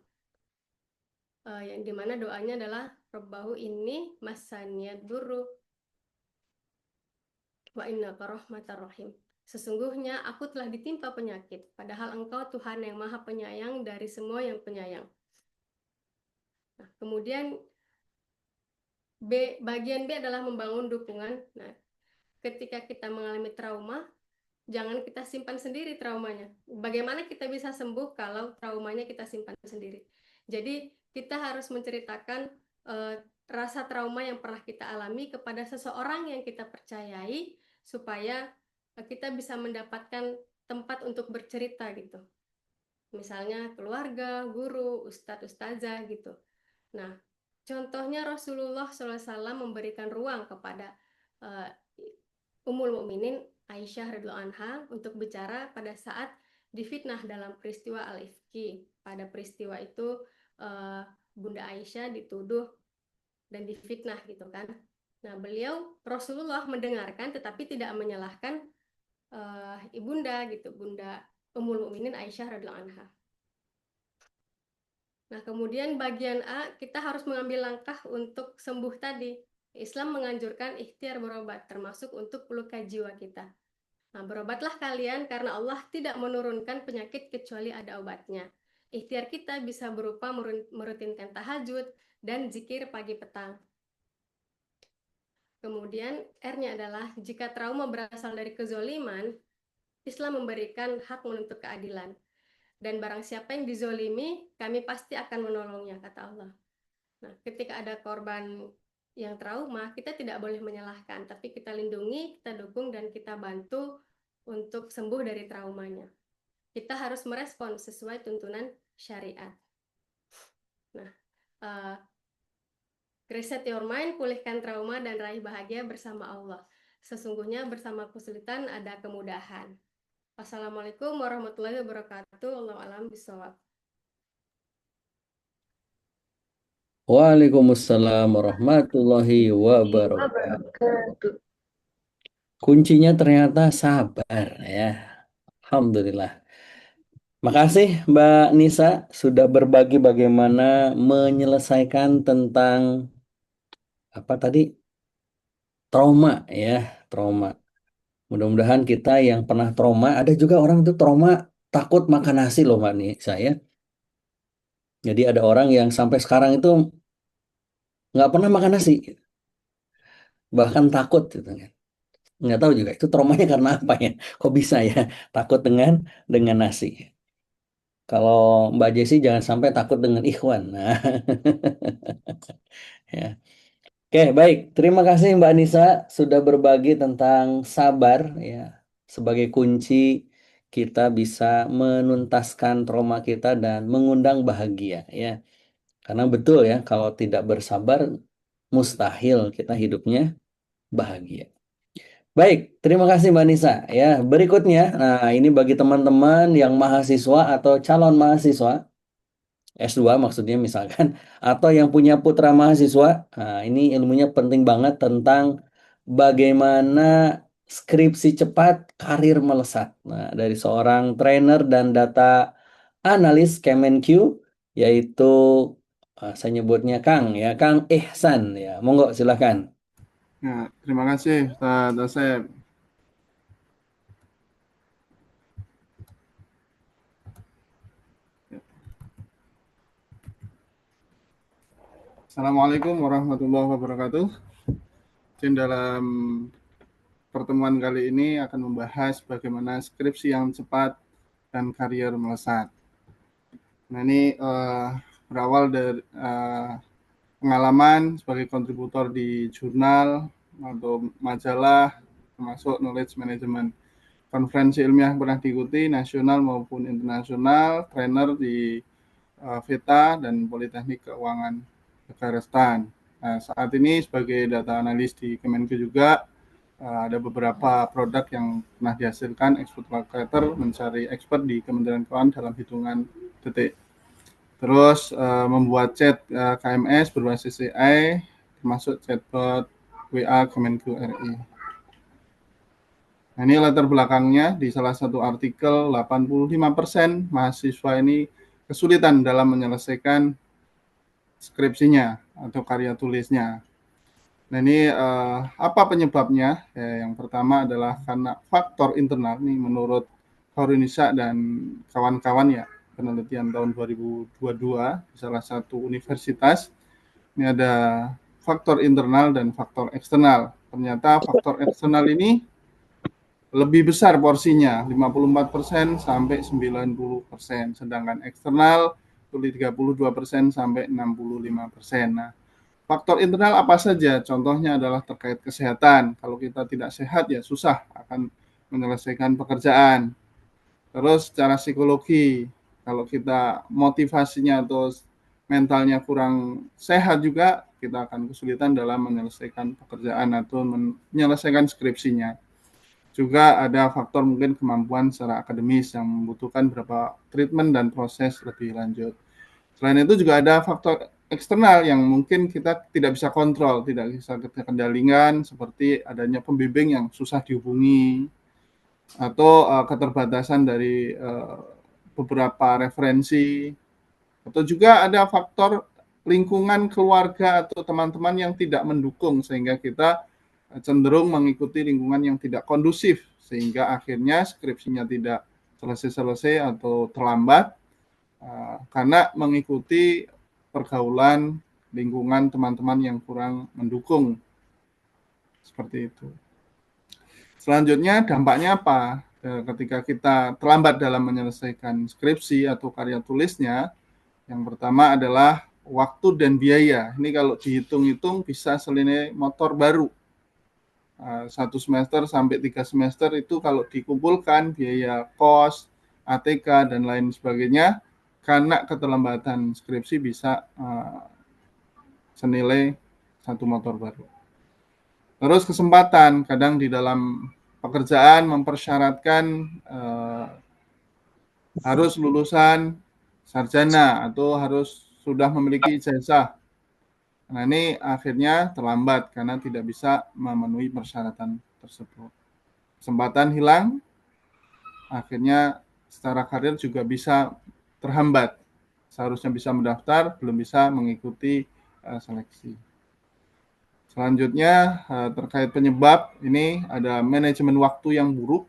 Yang dimana doanya adalah Rabbahu inni masaniyad durru wa innaka rahmatar rahim. Sesungguhnya aku telah ditimpa penyakit, padahal Engkau Tuhan yang Maha Penyayang dari semua yang penyayang. Nah, kemudian bagian B adalah membangun dukungan. Nah, ketika kita mengalami trauma, jangan kita simpan sendiri traumanya. Bagaimana kita bisa sembuh kalau traumanya kita simpan sendiri? Jadi kita harus menceritakan rasa trauma yang pernah kita alami kepada seseorang yang kita percayai supaya kita bisa mendapatkan tempat untuk bercerita gitu. Misalnya keluarga, guru, ustadz, ustazah gitu. Nah, contohnya Rasulullah SAW memberikan ruang kepada Ummul Mukminin Aisyah radhiyallahu anha untuk bicara pada saat difitnah dalam peristiwa Al-Ifki. Pada peristiwa itu Bunda Aisyah dituduh dan difitnah gitu kan. Nah, Rasulullah mendengarkan tetapi tidak menyalahkan ibunda gitu, Bunda Ummul Mukminin Aisyah radhiyallahu anha. Nah, kemudian bagian A, kita harus mengambil langkah untuk sembuh tadi. Islam menganjurkan ikhtiar berobat, termasuk untuk luka jiwa kita. Nah, berobatlah kalian karena Allah tidak menurunkan penyakit kecuali ada obatnya. Ikhtiar kita bisa berupa merutinkan tahajud dan zikir pagi petang. Kemudian R-nya adalah jika trauma berasal dari kezoliman, Islam memberikan hak menuntut keadilan. Dan barang siapa yang dizolimi, kami pasti akan menolongnya, kata Allah. Nah, ketika ada korban yang trauma, kita tidak boleh menyalahkan, tapi kita lindungi, kita dukung, dan kita bantu untuk sembuh dari traumanya. Kita harus merespon sesuai tuntunan syariat. Nah, reset your mind, pulihkan trauma, dan raih bahagia bersama Allah. Sesungguhnya bersama kesulitan ada kemudahan. Wassalamualaikum warahmatullahi wabarakatuh. Wallahu a'lam bishawab. Waalaikumsalam warahmatullahi wabarakatuh. Kuncinya ternyata sabar ya. Alhamdulillah. Makasih Mbak Nisa sudah berbagi bagaimana menyelesaikan tentang apa tadi? Trauma ya, trauma. Mudah-mudahan kita yang pernah trauma, ada juga orang itu trauma takut makan nasi loh Mbak Nisa ya. Jadi ada orang yang sampai sekarang itu nggak pernah makan nasi, bahkan takut gitu kan. Nggak tahu juga itu traumanya karena apa ya, kok bisa ya takut dengan nasi. Kalau Mbak Jessi jangan sampai takut dengan ikhwan. Nah, ya. Oke, baik. Terima kasih Mbak Nisa sudah berbagi tentang sabar ya sebagai kunci kita bisa menuntaskan trauma kita dan mengundang bahagia ya. Karena betul ya kalau tidak bersabar mustahil kita hidupnya bahagia. Baik, terima kasih Mbak Nisa. Ya, berikutnya, nah ini bagi teman-teman yang mahasiswa atau calon mahasiswa S2 maksudnya misalkan, atau yang punya putra mahasiswa, nah ini ilmunya penting banget tentang bagaimana skripsi cepat karir melesat. Nah, dari seorang trainer dan data analis Kemenq, yaitu saya nyebutnya Kang ya, Kang Ihsan ya. Monggo silahkan. Ya, terima kasih Ustaz Asep. Assalamualaikum warahmatullahi wabarakatuh. Dan dalam pertemuan kali ini akan membahas bagaimana skripsi yang cepat dan karier melesat. Nah, ini berawal dari pengalaman sebagai kontributor di jurnal atau majalah, termasuk knowledge management. Konferensi ilmiah yang pernah diikuti, nasional maupun internasional, trainer di VETA dan Politeknik Keuangan Kekarestan. Nah, saat ini sebagai data analis di Kemenq juga ada beberapa produk yang pernah dihasilkan expert marketer mencari expert di Kementerian Keuangan dalam hitungan detik. Terus membuat chat KMS berbasis AI, termasuk chatbot WA Kemenq RI. Nah, ini latar belakangnya di salah satu artikel 85% mahasiswa ini kesulitan dalam menyelesaikan skripsinya atau karya tulisnya. Nah, ini apa penyebabnya? Ya, yang pertama adalah karena faktor internal nih menurut Horinisa dan kawan-kawan ya, penelitian tahun 2022 di salah satu universitas. Ini ada faktor internal dan faktor eksternal. Ternyata faktor eksternal ini lebih besar porsinya, 54% sampai 90%, sedangkan eksternal 32% sampai 65%. Nah, faktor internal apa saja? Contohnya adalah terkait kesehatan. Kalau kita tidak sehat ya susah akan menyelesaikan pekerjaan. Terus secara psikologi, kalau kita motivasinya atau mentalnya kurang sehat juga, kita akan kesulitan dalam menyelesaikan pekerjaan atau menyelesaikan skripsinya. Juga ada faktor mungkin kemampuan secara akademis yang membutuhkan beberapa treatment dan proses lebih lanjut. Selain itu juga ada faktor eksternal yang mungkin kita tidak bisa kontrol, tidak bisa kita kendalikan, seperti adanya pembimbing yang susah dihubungi, atau keterbatasan dari beberapa referensi, atau juga ada faktor lingkungan keluarga atau teman-teman yang tidak mendukung, sehingga kita cenderung mengikuti lingkungan yang tidak kondusif, sehingga akhirnya skripsinya tidak selesai-selesai atau terlambat karena mengikuti pergaulan lingkungan teman-teman yang kurang mendukung. Seperti itu. Selanjutnya dampaknya apa? Ketika kita terlambat dalam menyelesaikan skripsi atau karya tulisnya, yang pertama adalah waktu dan biaya. Ini kalau dihitung-hitung bisa selinai motor baru. 1 semester sampai 3 semester itu kalau dikumpulkan biaya kos, ATK, dan lain sebagainya, karena keterlambatan skripsi bisa senilai 1 motor baru. Terus kesempatan, kadang di dalam pekerjaan mempersyaratkan harus lulusan sarjana atau harus sudah memiliki ijazah. Nah, ini akhirnya terlambat karena tidak bisa memenuhi persyaratan tersebut. Kesempatan hilang, akhirnya secara karir juga bisa terhambat. Seharusnya bisa mendaftar, belum bisa mengikuti seleksi. Selanjutnya terkait penyebab, ini ada manajemen waktu yang buruk.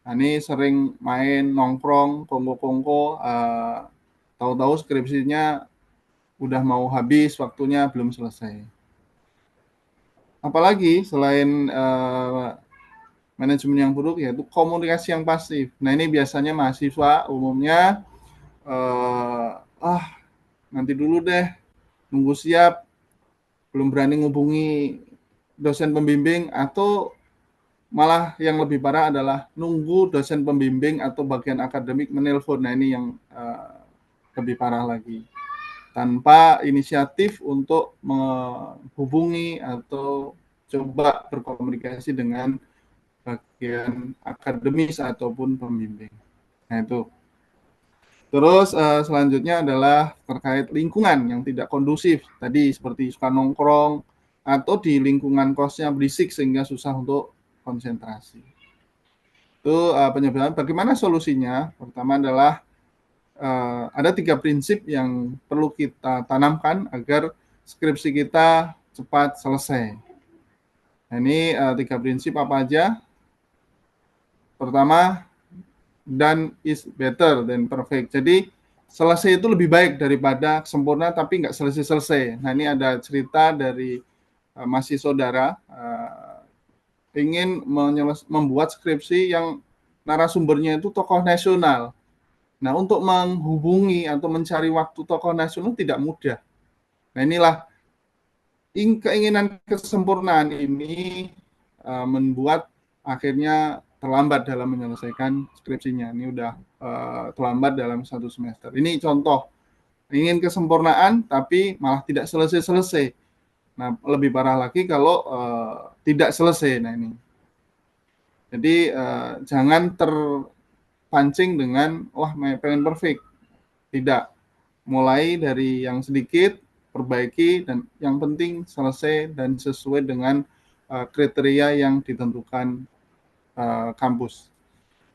Nah, ini sering main nongkrong, kongko-kongko, tahu-tahu skripsinya udah mau habis, waktunya belum selesai. Apalagi selain manajemen yang buruk, yaitu komunikasi yang pasif. Nah, ini biasanya mahasiswa umumnya nanti dulu deh, nunggu siap, belum berani ngubungi dosen pembimbing, atau malah yang lebih parah adalah nunggu dosen pembimbing atau bagian akademik menelpon. Nah, ini yang lebih parah lagi. Tanpa inisiatif untuk menghubungi atau coba berkomunikasi dengan bagian akademis ataupun pembimbing. Nah itu. Terus selanjutnya adalah terkait lingkungan yang tidak kondusif. Tadi seperti suka nongkrong atau di lingkungan kosnya berisik sehingga susah untuk konsentrasi. Itu penyebabnya. Bagaimana solusinya? Pertama adalah ada 3 prinsip yang perlu kita tanamkan agar skripsi kita cepat selesai. Nah, ini 3 prinsip apa aja? Pertama, done is better than perfect. Jadi selesai itu lebih baik daripada sempurna tapi nggak selesai-selesai. Nah, ini ada cerita dari masih saudara ingin membuat skripsi yang narasumbernya itu tokoh nasional. Nah, untuk menghubungi atau mencari waktu tokoh nasional tidak mudah. Nah, inilah keinginan kesempurnaan ini membuat akhirnya terlambat dalam menyelesaikan skripsinya. Ini udah terlambat dalam 1 semester. Ini contoh ingin kesempurnaan tapi malah tidak selesai-selesai. Nah, lebih parah lagi kalau tidak selesai. Nah, ini. Jadi jangan terpancing dengan wah pengen perfect. Tidak. Mulai dari yang sedikit, perbaiki, dan yang penting selesai dan sesuai dengan kriteria yang ditentukan kampus.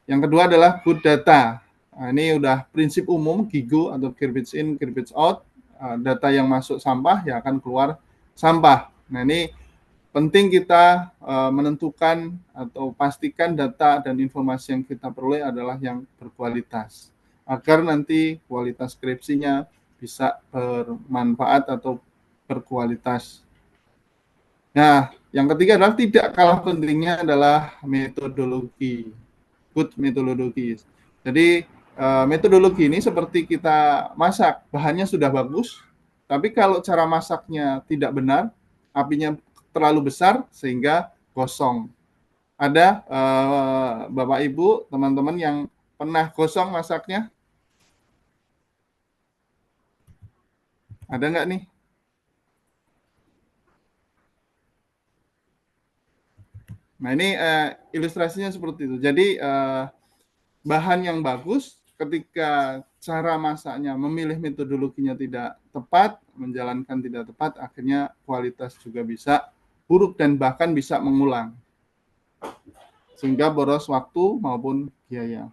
Yang kedua adalah good data. Nah, ini udah prinsip umum GIGO atau garbage in, garbage out. Data yang masuk sampah ya akan keluar sampah. Nah, ini penting kita menentukan atau pastikan data dan informasi yang kita peroleh adalah yang berkualitas agar nanti kualitas skripsinya bisa bermanfaat atau berkualitas. Nah, yang ketiga adalah tidak kalah pentingnya adalah metodologi, good metodologi. Jadi metodologi ini seperti kita masak, bahannya sudah bagus, tapi kalau cara masaknya tidak benar, apinya terlalu besar sehingga gosong. Ada Bapak Ibu, teman-teman yang pernah gosong masaknya? Ada nggak nih? Nah, ini ilustrasinya seperti itu. Jadi bahan yang bagus ketika cara masaknya memilih metodologinya tidak tepat, menjalankan tidak tepat, akhirnya kualitas juga bisa buruk dan bahkan bisa mengulang. Sehingga boros waktu maupun biaya.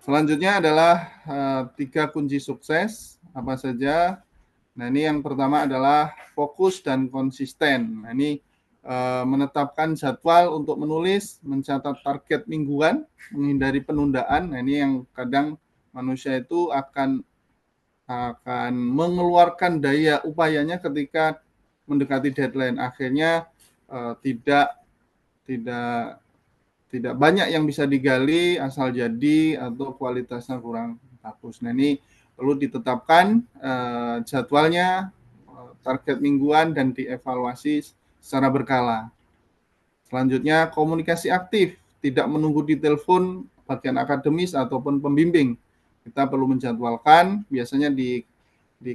Selanjutnya adalah 3 kunci sukses. Apa saja? Nah, ini yang pertama adalah fokus dan konsisten. Nah, ini menetapkan jadwal untuk menulis, mencatat target mingguan, menghindari penundaan. Nah, ini yang kadang manusia itu akan mengeluarkan daya upayanya ketika mendekati deadline. Akhirnya tidak banyak yang bisa digali asal jadi atau kualitasnya kurang bagus. Nah, ini perlu ditetapkan jadwalnya, target mingguan, dan dievaluasi secara berkala. Selanjutnya, komunikasi aktif, tidak menunggu di telepon bagian akademis ataupun pembimbing. Kita perlu menjadwalkan, biasanya di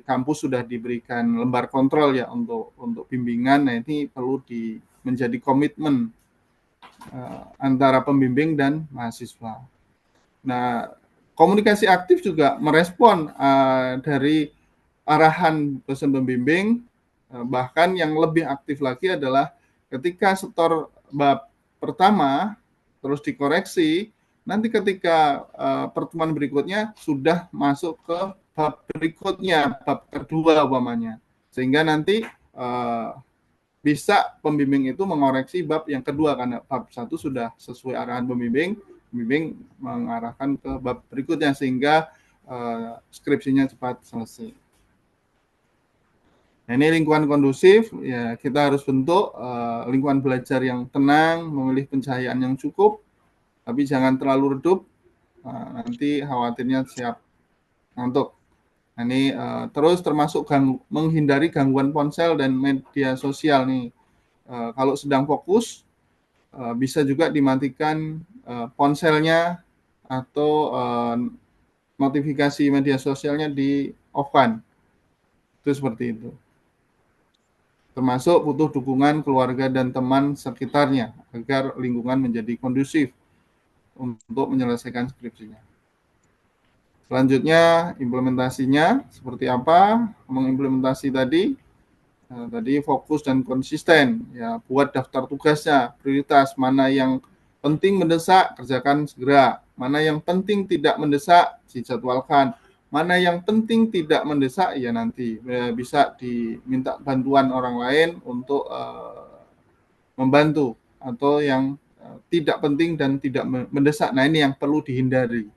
kampus sudah diberikan lembar kontrol ya untuk bimbingan. Nah, ini perlu menjadi komitmen antara pembimbing dan mahasiswa. Nah, komunikasi aktif juga merespon dari arahan dosen pembimbing. Bahkan yang lebih aktif lagi adalah ketika setor bab pertama terus dikoreksi, nanti ketika pertemuan berikutnya sudah masuk ke bab berikutnya, bab kedua umpamanya. Sehingga nanti bisa pembimbing itu mengoreksi bab yang kedua karena bab 1 sudah sesuai arahan pembimbing mengarahkan ke bab berikutnya sehingga skripsinya cepat selesai. Nah, ini lingkungan kondusif, ya kita harus bentuk lingkungan belajar yang tenang, memilih pencahayaan yang cukup, tapi jangan terlalu redup, nanti khawatirnya siap ngantuk. Nah, ini terus termasuk menghindari gangguan ponsel dan media sosial nih. Kalau sedang fokus, bisa juga dimatikan ponselnya atau notifikasi media sosialnya di off-kan. Itu seperti itu. termasuk butuh dukungan keluarga dan teman sekitarnya agar lingkungan menjadi kondusif untuk menyelesaikan skripsinya. Selanjutnya implementasinya seperti apa? Mengimplementasi tadi fokus dan konsisten, ya buat daftar tugasnya, prioritas mana yang penting mendesak kerjakan segera, mana yang penting tidak mendesak dijadwalkan, mana yang penting tidak mendesak ya nanti bisa diminta bantuan orang lain untuk membantu, atau yang tidak penting dan tidak mendesak. Nah ini yang perlu dihindari.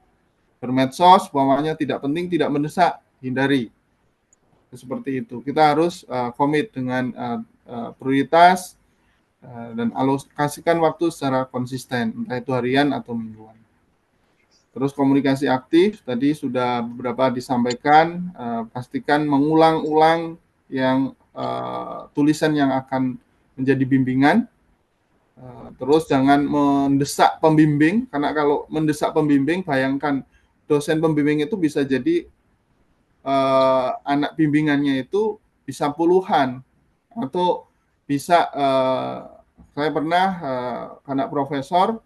Bermedsos, umpamanya tidak penting, tidak mendesak, hindari. Seperti itu. Kita harus komit dengan prioritas dan alokasikan waktu secara konsisten, entah itu harian atau mingguan. Terus komunikasi aktif, tadi sudah beberapa disampaikan, pastikan mengulang-ulang yang tulisan yang akan menjadi bimbingan. Terus jangan mendesak pembimbing, karena kalau mendesak pembimbing, bayangkan dosen pembimbing itu bisa jadi anak bimbingannya itu bisa puluhan, atau bisa saya pernah anak profesor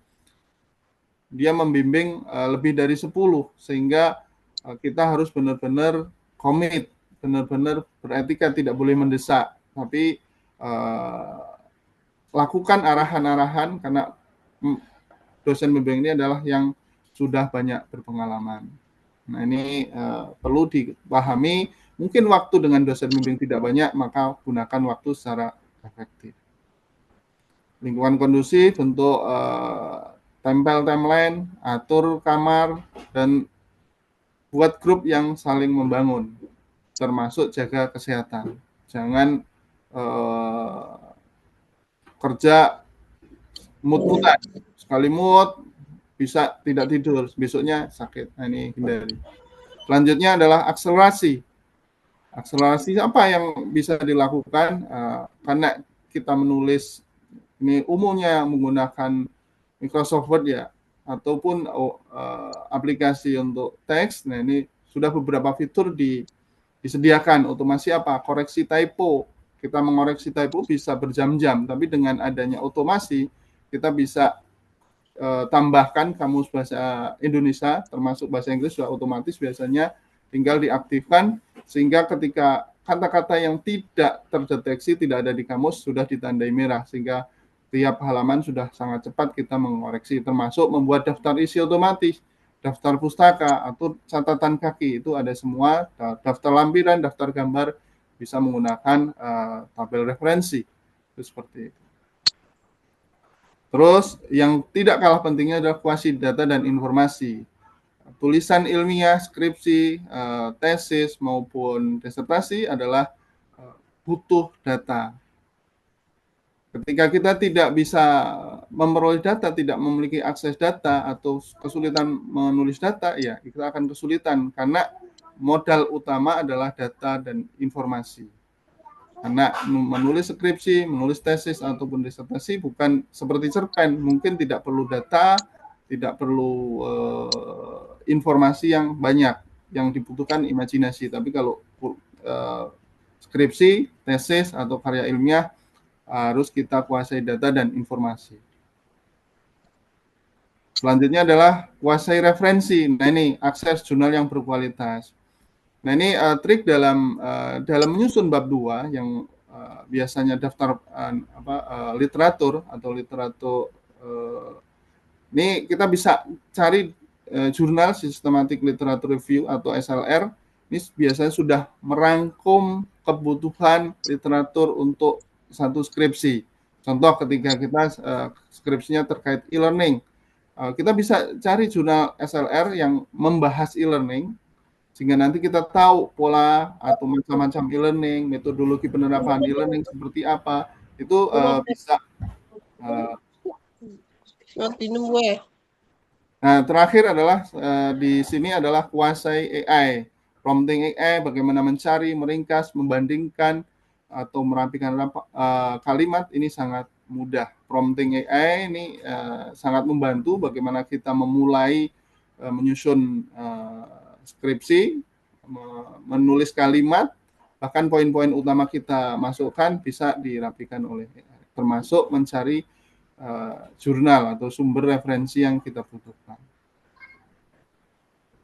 dia membimbing lebih dari 10, sehingga kita harus benar-benar komit, benar-benar beretika, tidak boleh mendesak, tapi lakukan arahan-arahan, karena dosen pembimbing ini adalah yang sudah banyak berpengalaman. Nah ini perlu dipahami, mungkin waktu dengan dosen pembimbing tidak banyak, maka gunakan waktu secara efektif. Lingkungan kondusif untuk tempel timeline, atur kamar, dan buat grup yang saling membangun, termasuk jaga kesehatan. Jangan kerja mood-moodan, sekali mood bisa tidak tidur, besoknya sakit. Nah ini hindari. Selanjutnya adalah akselerasi. Akselerasi apa yang bisa dilakukan? Karena kita menulis ini umumnya menggunakan Microsoft Word ya, ataupun aplikasi untuk teks. Nah ini sudah beberapa fitur disediakan. Otomasi apa? Koreksi typo. Kita mengoreksi typo bisa berjam-jam, tapi dengan adanya otomasi kita bisa tambahkan kamus bahasa Indonesia, termasuk bahasa Inggris sudah otomatis biasanya, tinggal diaktifkan, sehingga ketika kata-kata yang tidak terdeteksi, tidak ada di kamus, sudah ditandai merah, sehingga tiap halaman sudah sangat cepat kita mengoreksi, termasuk membuat daftar isi otomatis, daftar pustaka, atau catatan kaki, itu ada semua, daftar lampiran, daftar gambar, bisa menggunakan tabel referensi. Itu seperti itu. Terus yang tidak kalah pentingnya adalah kuasi data dan informasi. Tulisan ilmiah, skripsi, tesis maupun disertasi adalah butuh data. Ketika kita tidak bisa memperoleh data, tidak memiliki akses data, atau kesulitan menulis data, ya kita akan kesulitan, karena modal utama adalah data dan informasi. Karena menulis skripsi, menulis tesis, ataupun disertasi bukan seperti cerpen, mungkin tidak perlu data, tidak perlu informasi yang banyak, yang dibutuhkan imajinasi. Tapi kalau skripsi, tesis, atau karya ilmiah, harus kita kuasai data dan informasi. Selanjutnya adalah kuasai referensi. Nah ini akses jurnal yang berkualitas. Nah ini trik dalam menyusun bab 2 yang biasanya daftar literatur atau literatur, ini kita bisa cari jurnal Systematic Literature Review atau SLR. Ini biasanya sudah merangkum kebutuhan literatur untuk satu skripsi. Contoh ketika kita skripsinya terkait e-learning, kita bisa cari jurnal SLR yang membahas e-learning, sehingga nanti kita tahu pola atau macam-macam e-learning, metodologi penerapan e-learning seperti apa, itu bisa. Nah, terakhir adalah di sini adalah kuasai AI, prompting AI, bagaimana mencari, meringkas, membandingkan, atau merapikan kalimat, ini sangat mudah. Prompting AI ini sangat membantu bagaimana kita memulai menyusun skripsi, menulis kalimat, Bahkan poin-poin utama kita masukkan bisa dirapikan oleh AI, termasuk mencari jurnal atau sumber referensi yang kita butuhkan.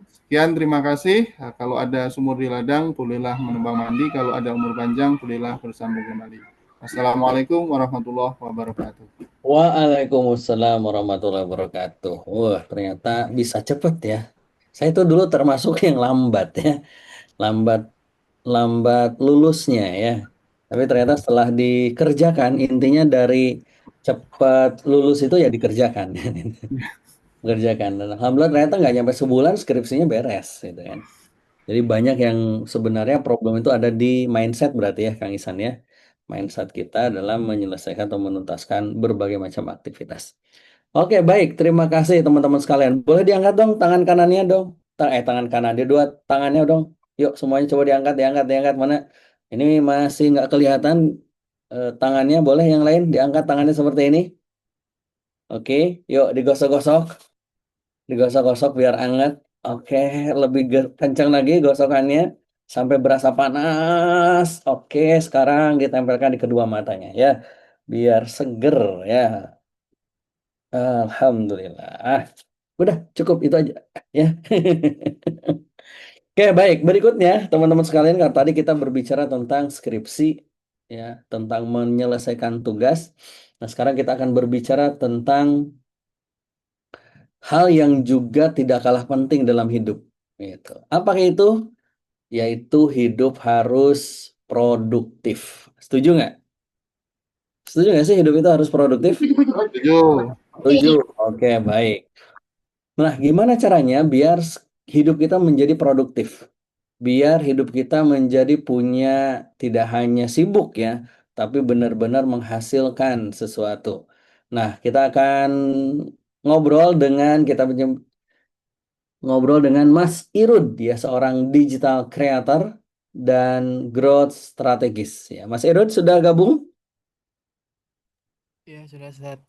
Sekian, terima kasih. Nah, kalau ada sumur di ladang, bolehlah menumpang mandi. Kalau ada umur panjang, bolehlah bersambung kembali. Assalamualaikum warahmatullahi wabarakatuh. Waalaikumsalam warahmatullahi wabarakatuh. Wah, ternyata bisa cepet ya. Saya itu dulu termasuk yang lambat ya. Lambat lambat lulusnya ya. Tapi ternyata setelah dikerjakan, intinya dari cepat lulus itu ya dikerjakan. Kerjakan. Dan alhamdulillah ternyata nggak nyampe sebulan skripsinya beres gitu kan. Jadi banyak yang sebenarnya problem itu ada di mindset berarti ya Kang Isan ya. Mindset kita dalam menyelesaikan atau menuntaskan berbagai macam aktivitas. Oke, baik. Terima kasih teman-teman sekalian. Boleh diangkat dong tangan kanannya dong. Tangan kanan, dia dua tangannya dong. Yuk semuanya coba diangkat, diangkat, diangkat. Mana? Ini masih nggak kelihatan tangannya. Boleh yang lain diangkat tangannya seperti ini. Oke, yuk digosok-gosok. Digosok-gosok biar anget. Oke, lebih kencang lagi gosokannya sampai berasa panas. Oke, sekarang ditempelkan di kedua matanya ya. Biar seger ya. Alhamdulillah. Udah cukup itu aja ya. Oke, baik. Berikutnya, teman-teman sekalian, kalau tadi kita berbicara tentang skripsi ya, tentang menyelesaikan tugas. Nah, sekarang kita akan berbicara tentang hal yang juga tidak kalah penting dalam hidup. Gitu. Apakah itu? Yaitu hidup harus produktif. Setuju nggak? Setuju nggak sih hidup itu harus produktif? Setuju. Setuju. Oke, baik. Nah, gimana caranya biar hidup kita menjadi produktif? Biar hidup kita menjadi punya tidak hanya sibuk ya, tapi benar-benar menghasilkan sesuatu. Nah, kita akan ngobrol dengan ngobrol dengan Mas Irud, dia seorang digital creator dan growth strategis. Ya, Mas Irud sudah gabung? Ya, sudah Ustaz.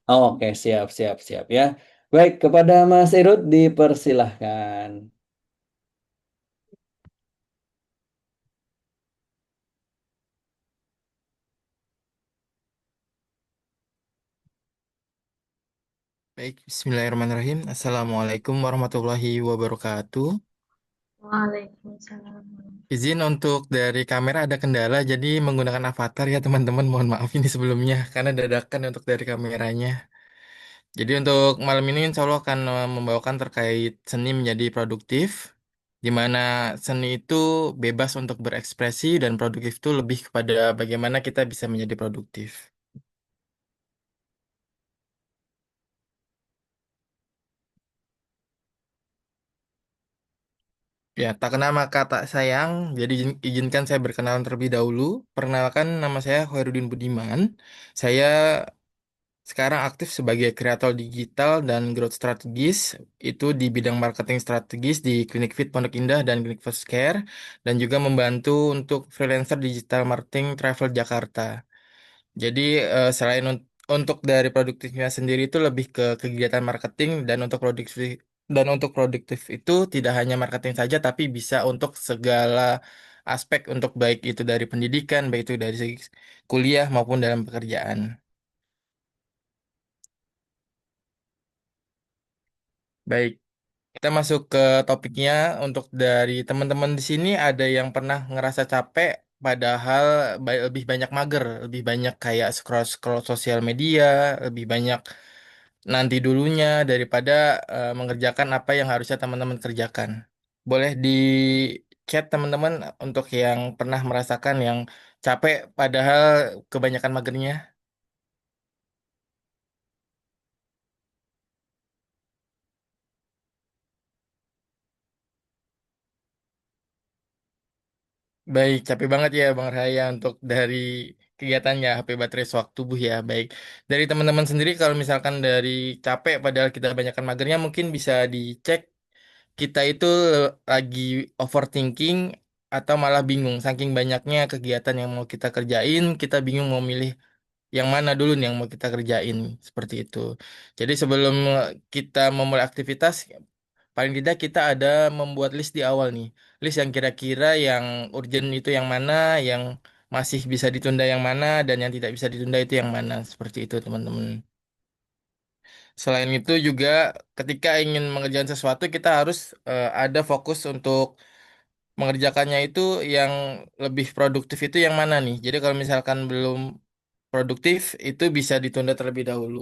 Oke, siap, siap, siap ya. Baik, kepada Mas Irud dipersilahkan. Baik, Bismillahirrahmanirrahim. Assalamualaikum warahmatullahi wabarakatuh. Waalaikumsalam. Izin untuk dari kamera ada kendala, jadi menggunakan avatar ya teman-teman. Mohon maaf ini sebelumnya, karena dadakan untuk dari kameranya. Jadi untuk malam ini insya Allah akan membawakan terkait seni menjadi produktif, di mana seni itu bebas untuk berekspresi dan produktif itu lebih kepada bagaimana kita bisa menjadi produktif. Ya, tak kenal maka tak sayang. Jadi izinkan saya berkenalan terlebih dahulu. Perkenalkan nama saya Hoirudin Budiman. Saya sekarang aktif sebagai kreator digital dan growth strategis. Itu di bidang marketing strategis di Klinik Fit Pondok Indah dan Klinik First Care. Dan juga membantu untuk freelancer digital marketing travel Jakarta. Jadi selain untuk dari produktifnya sendiri itu lebih ke kegiatan marketing dan untuk produktif itu tidak hanya marketing saja tapi bisa untuk segala aspek untuk baik itu dari pendidikan, baik itu dari segi kuliah maupun dalam pekerjaan. Baik, kita masuk ke topiknya. Untuk dari teman-teman di sini ada yang pernah ngerasa capek padahal lebih banyak mager, lebih banyak kayak scroll-scroll sosial media, lebih banyak nanti dulunya daripada mengerjakan apa yang harusnya teman-teman kerjakan. Boleh di chat teman-teman untuk yang pernah merasakan yang capek padahal kebanyakan magernya. Baik, capek banget ya Bang Raya untuk dari kegiatannya HP baterai sewaktu tubuh ya. Baik. Dari teman-teman sendiri kalau misalkan dari capek padahal kita kebanyakan magernya mungkin bisa dicek kita itu lagi overthinking atau malah bingung saking banyaknya kegiatan yang mau kita kerjain, kita bingung mau milih yang mana dulu nih yang mau kita kerjain seperti itu. Jadi sebelum kita memulai aktivitas, paling tidak kita ada membuat list di awal nih. list yang kira-kira yang urgent itu yang mana, yang masih bisa ditunda yang mana, dan yang tidak bisa ditunda itu yang mana. Seperti itu, teman-teman. Selain itu juga ketika ingin mengerjakan sesuatu, kita harus ada fokus untuk mengerjakannya itu yang lebih produktif itu yang mana nih. Jadi kalau misalkan belum produktif, itu bisa ditunda terlebih dahulu.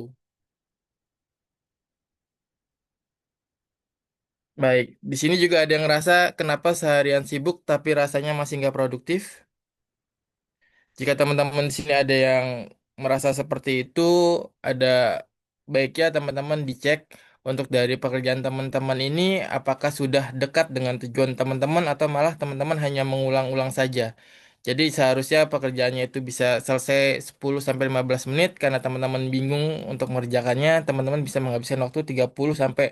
Baik, di sini juga ada yang ngerasa kenapa seharian sibuk tapi rasanya masih nggak produktif. Jika teman-teman di sini ada yang merasa seperti itu, ada baiknya teman-teman dicek untuk dari pekerjaan teman-teman ini apakah sudah dekat dengan tujuan teman-teman atau malah teman-teman hanya mengulang-ulang saja. Jadi seharusnya pekerjaannya itu bisa selesai 10 sampai 15 menit karena teman-teman bingung untuk mengerjakannya, teman-teman bisa menghabiskan waktu 30 sampai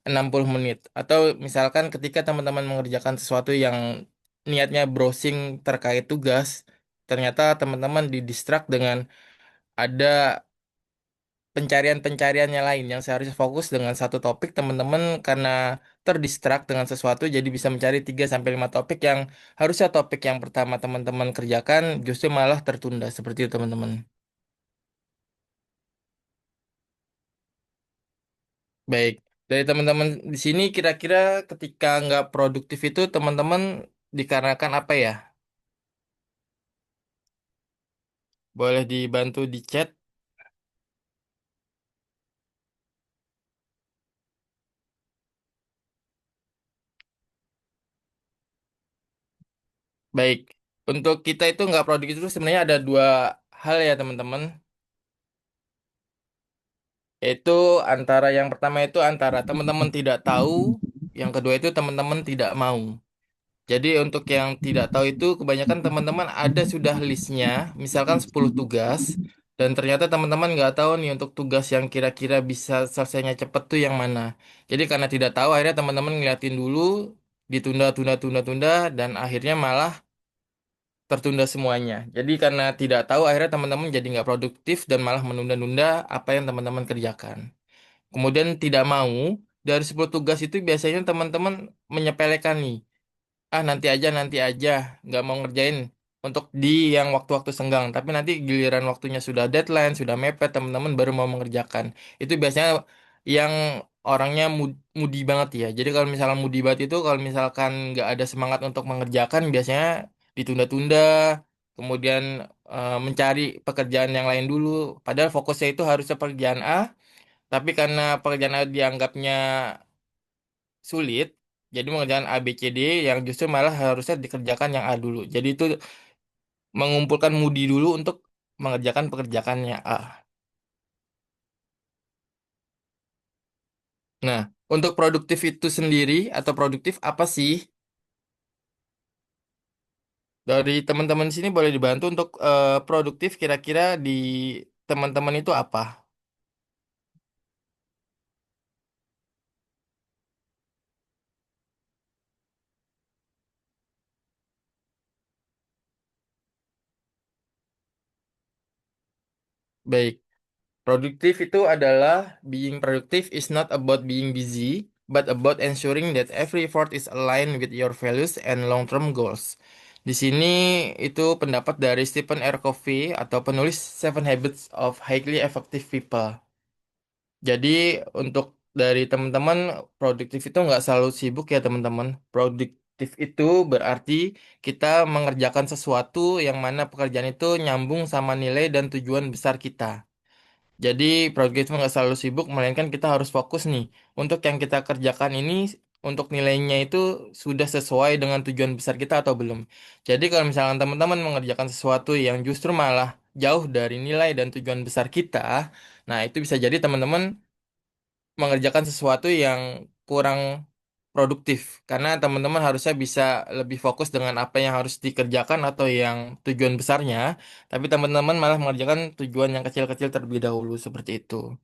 60 menit. Atau misalkan ketika teman-teman mengerjakan sesuatu yang niatnya browsing terkait tugas, ternyata teman-teman didistrak dengan ada pencarian-pencariannya lain yang seharusnya fokus dengan satu topik, teman-teman karena terdistrak dengan sesuatu jadi bisa mencari 3 sampai 5 topik yang harusnya topik yang pertama teman-teman kerjakan justru malah tertunda seperti itu, teman-teman. Baik, dari teman-teman di sini kira-kira ketika nggak produktif itu teman-teman dikarenakan apa ya? Boleh dibantu di chat. Baik, untuk kita itu nggak produktif itu sebenarnya ada dua hal ya teman-teman. Yaitu antara yang pertama itu antara teman-teman tidak tahu, yang kedua itu teman-teman tidak mau. Jadi untuk yang tidak tahu itu kebanyakan teman-teman ada sudah listnya, misalkan 10 tugas, dan ternyata teman-teman nggak tahu nih untuk tugas yang kira-kira bisa selesainya cepet tuh yang mana. Jadi karena tidak tahu akhirnya teman-teman ngeliatin dulu, ditunda, tunda, tunda, tunda, dan akhirnya malah tertunda semuanya. Jadi karena tidak tahu akhirnya teman-teman jadi nggak produktif dan malah menunda-nunda apa yang teman-teman kerjakan. Kemudian tidak mau, dari 10 tugas itu biasanya teman-teman menyepelekan nih. Ah nanti aja, nggak mau ngerjain untuk di yang waktu-waktu senggang. Tapi nanti giliran waktunya sudah deadline, sudah mepet, teman-teman baru mau mengerjakan. Itu biasanya yang orangnya moody banget ya. Jadi kalau misalnya moody banget itu, kalau misalkan nggak ada semangat untuk mengerjakan, biasanya ditunda-tunda, kemudian mencari pekerjaan yang lain dulu. Padahal fokusnya itu harusnya pekerjaan A, tapi karena pekerjaan A dianggapnya sulit, jadi mengerjakan A, B, C, D yang justru malah harusnya dikerjakan yang A dulu. Jadi itu mengumpulkan mudi dulu untuk mengerjakan pekerjaannya A. Nah, untuk produktif itu sendiri atau produktif apa sih? Dari teman-teman sini boleh dibantu untuk produktif kira-kira di teman-teman itu apa? Baik. Produktif itu adalah being productive is not about being busy, but about ensuring that every effort is aligned with your values and long-term goals. Di sini itu pendapat dari Stephen R. Covey atau penulis Seven Habits of Highly Effective People. Jadi untuk dari teman-teman produktif itu nggak selalu sibuk ya teman-teman. Produktif itu berarti kita mengerjakan sesuatu yang mana pekerjaan itu nyambung sama nilai dan tujuan besar kita. Jadi project itu nggak selalu sibuk, melainkan kita harus fokus nih. Untuk yang kita kerjakan ini, untuk nilainya itu sudah sesuai dengan tujuan besar kita atau belum. Jadi kalau misalkan teman-teman mengerjakan sesuatu yang justru malah jauh dari nilai dan tujuan besar kita, nah itu bisa jadi teman-teman mengerjakan sesuatu yang kurang produktif. Karena teman-teman harusnya bisa lebih fokus dengan apa yang harus dikerjakan atau yang tujuan besarnya, tapi teman-teman malah mengerjakan tujuan yang kecil-kecil terlebih dahulu seperti itu.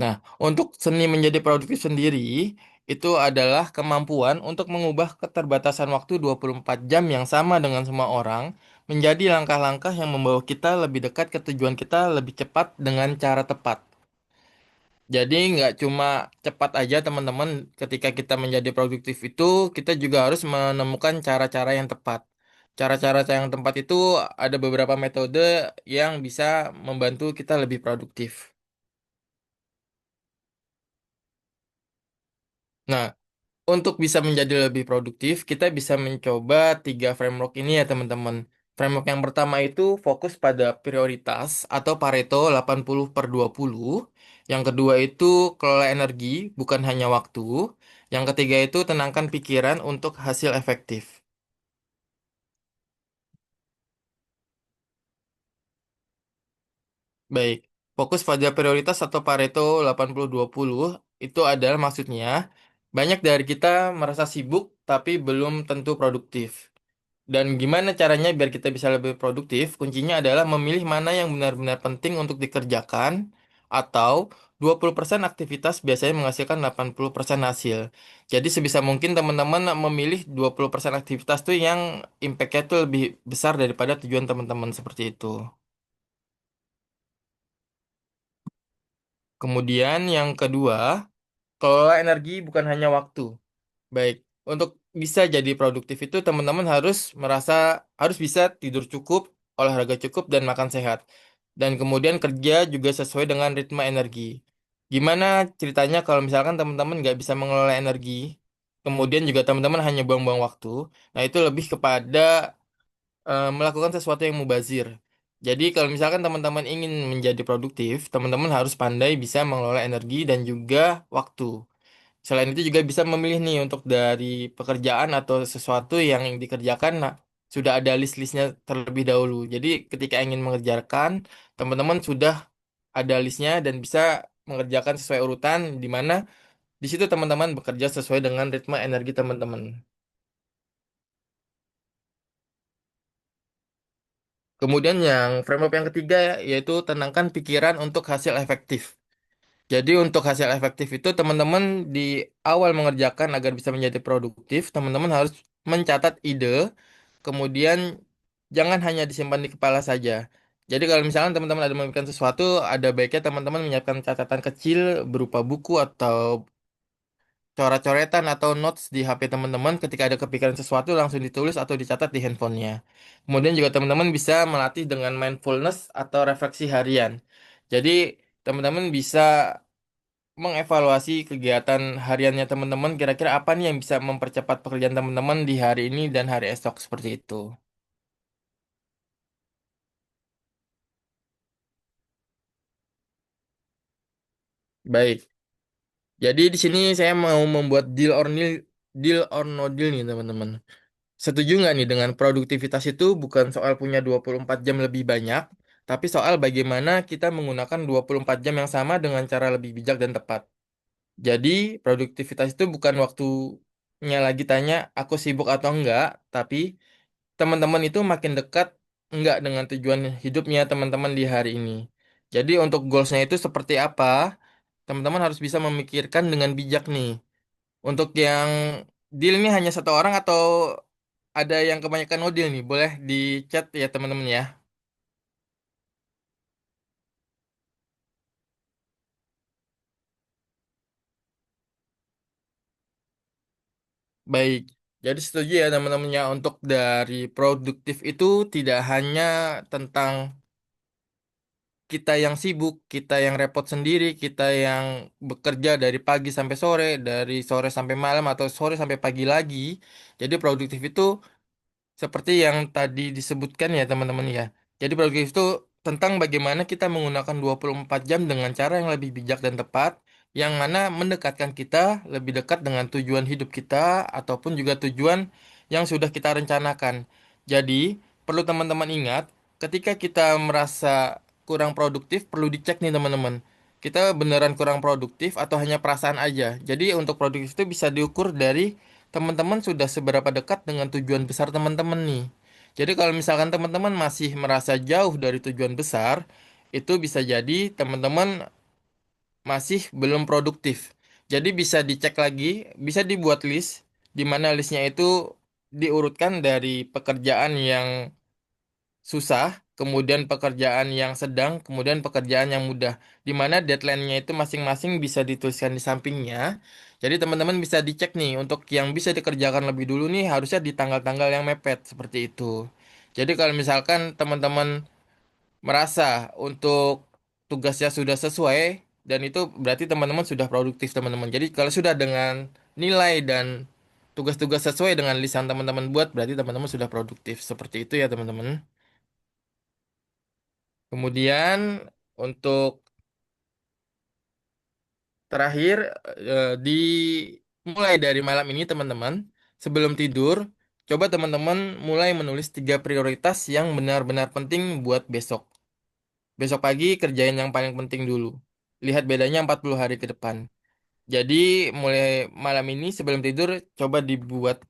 Nah, untuk seni menjadi produktif sendiri, itu adalah kemampuan untuk mengubah keterbatasan waktu 24 jam yang sama dengan semua orang menjadi langkah-langkah yang membawa kita lebih dekat ke tujuan kita lebih cepat dengan cara tepat. Jadi nggak cuma cepat aja teman-teman ketika kita menjadi produktif itu, kita juga harus menemukan cara-cara yang tepat. Cara-cara yang tepat itu ada beberapa metode yang bisa membantu kita lebih produktif. Nah, untuk bisa menjadi lebih produktif, kita bisa mencoba tiga framework ini ya teman-teman. Framework yang pertama itu fokus pada prioritas atau Pareto 80/20. Yang kedua itu kelola energi, bukan hanya waktu. Yang ketiga itu tenangkan pikiran untuk hasil efektif. Baik, fokus pada prioritas atau Pareto 80/20 itu adalah maksudnya banyak dari kita merasa sibuk tapi belum tentu produktif. Dan gimana caranya biar kita bisa lebih produktif? Kuncinya adalah memilih mana yang benar-benar penting untuk dikerjakan atau 20% aktivitas biasanya menghasilkan 80% hasil. Jadi sebisa mungkin teman-teman memilih 20% aktivitas tuh yang impact-nya tuh lebih besar daripada tujuan teman-teman seperti itu. Kemudian yang kedua, kelola energi bukan hanya waktu. Baik, untuk bisa jadi produktif itu teman-teman harus bisa tidur cukup, olahraga cukup, dan makan sehat. Dan kemudian kerja juga sesuai dengan ritme energi. Gimana ceritanya kalau misalkan teman-teman nggak bisa mengelola energi, kemudian juga teman-teman hanya buang-buang waktu, nah itu lebih kepada melakukan sesuatu yang mubazir. Jadi kalau misalkan teman-teman ingin menjadi produktif, teman-teman harus pandai bisa mengelola energi dan juga waktu. Selain itu juga bisa memilih nih untuk dari pekerjaan atau sesuatu yang dikerjakan, nah, sudah ada list-listnya terlebih dahulu. Jadi ketika ingin mengerjakan, teman-teman sudah ada listnya dan bisa mengerjakan sesuai urutan di mana di situ teman-teman bekerja sesuai dengan ritme energi teman-teman. Kemudian yang framework yang ketiga yaitu tenangkan pikiran untuk hasil efektif. Jadi untuk hasil efektif itu teman-teman di awal mengerjakan agar bisa menjadi produktif, teman-teman harus mencatat ide, kemudian jangan hanya disimpan di kepala saja. Jadi kalau misalnya teman-teman ada memikirkan sesuatu, ada baiknya teman-teman menyiapkan catatan kecil berupa buku atau coret-coretan atau notes di HP teman-teman ketika ada kepikiran sesuatu langsung ditulis atau dicatat di handphonenya. Kemudian juga teman-teman bisa melatih dengan mindfulness atau refleksi harian. Jadi teman-teman bisa mengevaluasi kegiatan hariannya teman-teman, kira-kira apa nih yang bisa mempercepat pekerjaan teman-teman di hari ini dan hari esok seperti itu. Baik, jadi di sini saya mau membuat deal or no deal nih teman-teman. Setuju nggak nih dengan produktivitas itu bukan soal punya 24 jam lebih banyak, tapi soal bagaimana kita menggunakan 24 jam yang sama dengan cara lebih bijak dan tepat. Jadi, produktivitas itu bukan waktunya lagi tanya aku sibuk atau enggak, tapi teman-teman itu makin dekat enggak dengan tujuan hidupnya teman-teman di hari ini. Jadi untuk goalsnya itu seperti apa, teman-teman harus bisa memikirkan dengan bijak nih. Untuk yang deal ini hanya satu orang atau ada yang kebanyakan no deal nih, boleh di chat ya teman-teman ya. Baik, jadi setuju ya teman-temannya untuk dari produktif itu tidak hanya tentang kita yang sibuk, kita yang repot sendiri, kita yang bekerja dari pagi sampai sore, dari sore sampai malam, atau sore sampai pagi lagi. Jadi produktif itu seperti yang tadi disebutkan ya teman-teman ya. Jadi produktif itu tentang bagaimana kita menggunakan 24 jam dengan cara yang lebih bijak dan tepat, yang mana mendekatkan kita lebih dekat dengan tujuan hidup kita, ataupun juga tujuan yang sudah kita rencanakan. Jadi, perlu teman-teman ingat, ketika kita merasa kurang produktif, perlu dicek nih teman-teman. Kita beneran kurang produktif atau hanya perasaan aja. Jadi, untuk produktif itu bisa diukur dari teman-teman sudah seberapa dekat dengan tujuan besar teman-teman nih. Jadi kalau misalkan teman-teman masih merasa jauh dari tujuan besar, itu bisa jadi teman-teman masih belum produktif. Jadi bisa dicek lagi, bisa dibuat list, di mana listnya itu diurutkan dari pekerjaan yang susah kemudian pekerjaan yang sedang, kemudian pekerjaan yang mudah. Di mana deadline-nya itu masing-masing bisa dituliskan di sampingnya. Jadi teman-teman bisa dicek nih, untuk yang bisa dikerjakan lebih dulu nih harusnya di tanggal-tanggal yang mepet seperti itu. Jadi kalau misalkan teman-teman merasa untuk tugasnya sudah sesuai, dan itu berarti teman-teman sudah produktif teman-teman. Jadi kalau sudah dengan nilai dan tugas-tugas sesuai dengan lisan teman-teman buat, berarti teman-teman sudah produktif. Seperti itu ya teman-teman. Kemudian untuk terakhir, mulai dari malam ini teman-teman, sebelum tidur, coba teman-teman mulai menulis 3 prioritas yang benar-benar penting buat besok. Besok pagi kerjain yang paling penting dulu. Lihat bedanya 40 hari ke depan. Jadi mulai malam ini sebelum tidur coba dibuat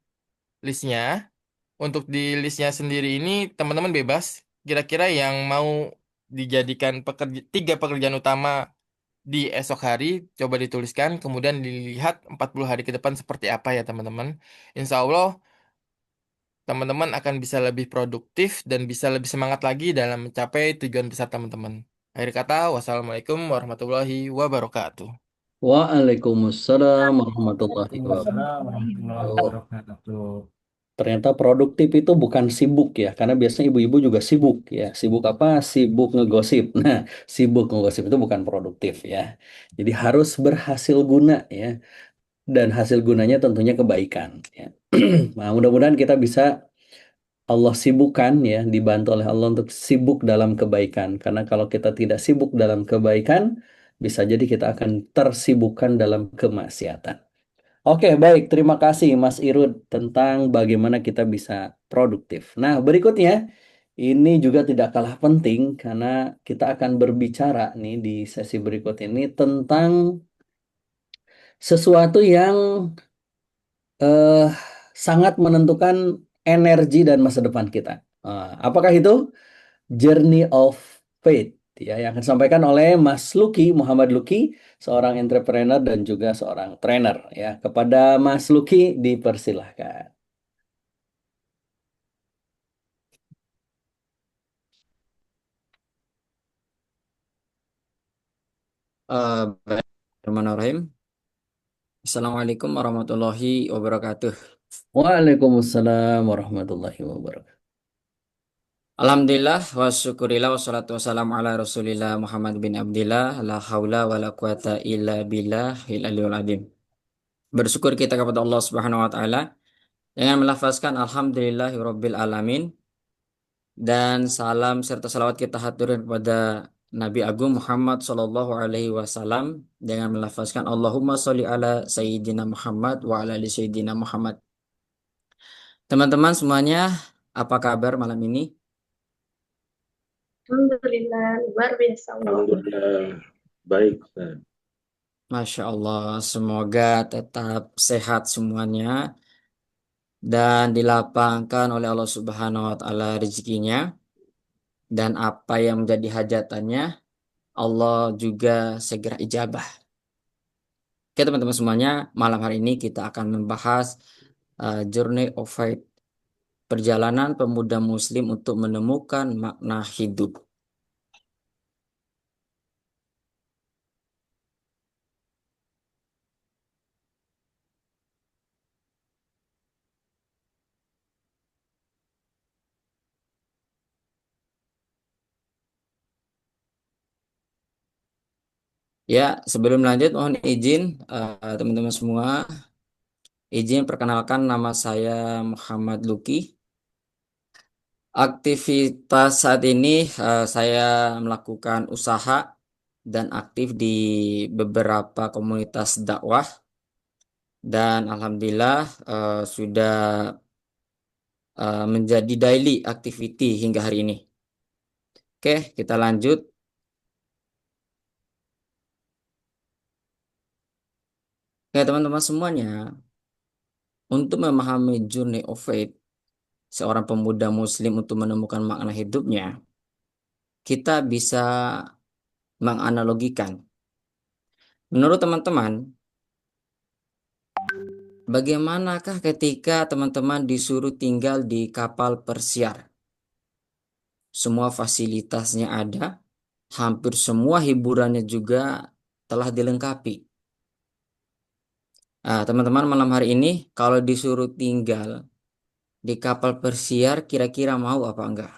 listnya. Untuk di listnya sendiri ini teman-teman bebas. Kira-kira yang mau dijadikan 3 pekerjaan utama di esok hari coba dituliskan. Kemudian dilihat 40 hari ke depan seperti apa ya teman-teman. Insya Allah teman-teman akan bisa lebih produktif dan bisa lebih semangat lagi dalam mencapai tujuan besar teman-teman. Akhir kata, wassalamualaikum warahmatullahi wabarakatuh. Waalaikumsalam warahmatullahi Waalaikumsalam warahmatullahi wabarakatuh. wabarakatuh. Ternyata produktif itu bukan sibuk ya, karena biasanya ibu-ibu juga sibuk ya. Sibuk apa? Sibuk ngegosip. Nah, sibuk ngegosip itu bukan produktif ya. Jadi harus berhasil guna ya. Dan hasil gunanya tentunya kebaikan ya. Nah, mudah-mudahan kita bisa Allah sibukkan ya, dibantu oleh Allah untuk sibuk dalam kebaikan. Karena kalau kita tidak sibuk dalam kebaikan, bisa jadi kita akan tersibukkan dalam kemaksiatan. Oke, baik. Terima kasih Mas Irud tentang bagaimana kita bisa produktif. Nah, berikutnya ini juga tidak kalah penting karena kita akan berbicara nih di sesi berikut ini tentang sesuatu yang eh, sangat menentukan energi dan masa depan kita. Apakah itu? Journey of Faith ya yang akan disampaikan oleh Mas Luki Muhammad Luki, seorang entrepreneur dan juga seorang trainer ya. Kepada Mas Luki dipersilahkan. Baik, Bismillahirrahmanirrahim. Assalamualaikum warahmatullahi wabarakatuh. Waalaikumsalam warahmatullahi wabarakatuh. Alhamdulillah wa syukurillah wassalatu wassalamu ala rasulillah Muhammad bin Abdillah la haula wa la quwata illa billahil aliyul azim. Bersyukur kita kepada Allah Subhanahu wa taala dengan melafazkan alhamdulillahi rabbil alamin, dan salam serta salawat kita haturkan kepada Nabi Agung Muhammad Sallallahu Alaihi Wasallam dengan melafazkan Allahumma sholli ala Sayyidina Muhammad wa ala ali Sayyidina Muhammad. Teman-teman semuanya, apa kabar malam ini? Alhamdulillah, luar biasa. Alhamdulillah. Baik, Ustaz. Masya Allah, semoga tetap sehat semuanya dan dilapangkan oleh Allah Subhanahu wa Ta'ala rezekinya, dan apa yang menjadi hajatannya Allah juga segera ijabah. Oke teman-teman semuanya, malam hari ini kita akan membahas Journey of Faith, perjalanan pemuda muslim untuk menemukan makna hidup. Ya, sebelum lanjut mohon izin teman-teman semua, izin perkenalkan nama saya Muhammad Luki. Aktivitas saat ini saya melakukan usaha dan aktif di beberapa komunitas dakwah, dan alhamdulillah sudah menjadi daily activity hingga hari ini. Oke, kita lanjut. Oke teman-teman semuanya, untuk memahami journey of faith seorang pemuda muslim untuk menemukan makna hidupnya, kita bisa menganalogikan. Menurut teman-teman, bagaimanakah ketika teman-teman disuruh tinggal di kapal persiar? semua fasilitasnya ada, hampir semua hiburannya juga telah dilengkapi. Teman-teman, malam hari ini kalau disuruh tinggal di kapal pesiar, kira-kira mau apa enggak?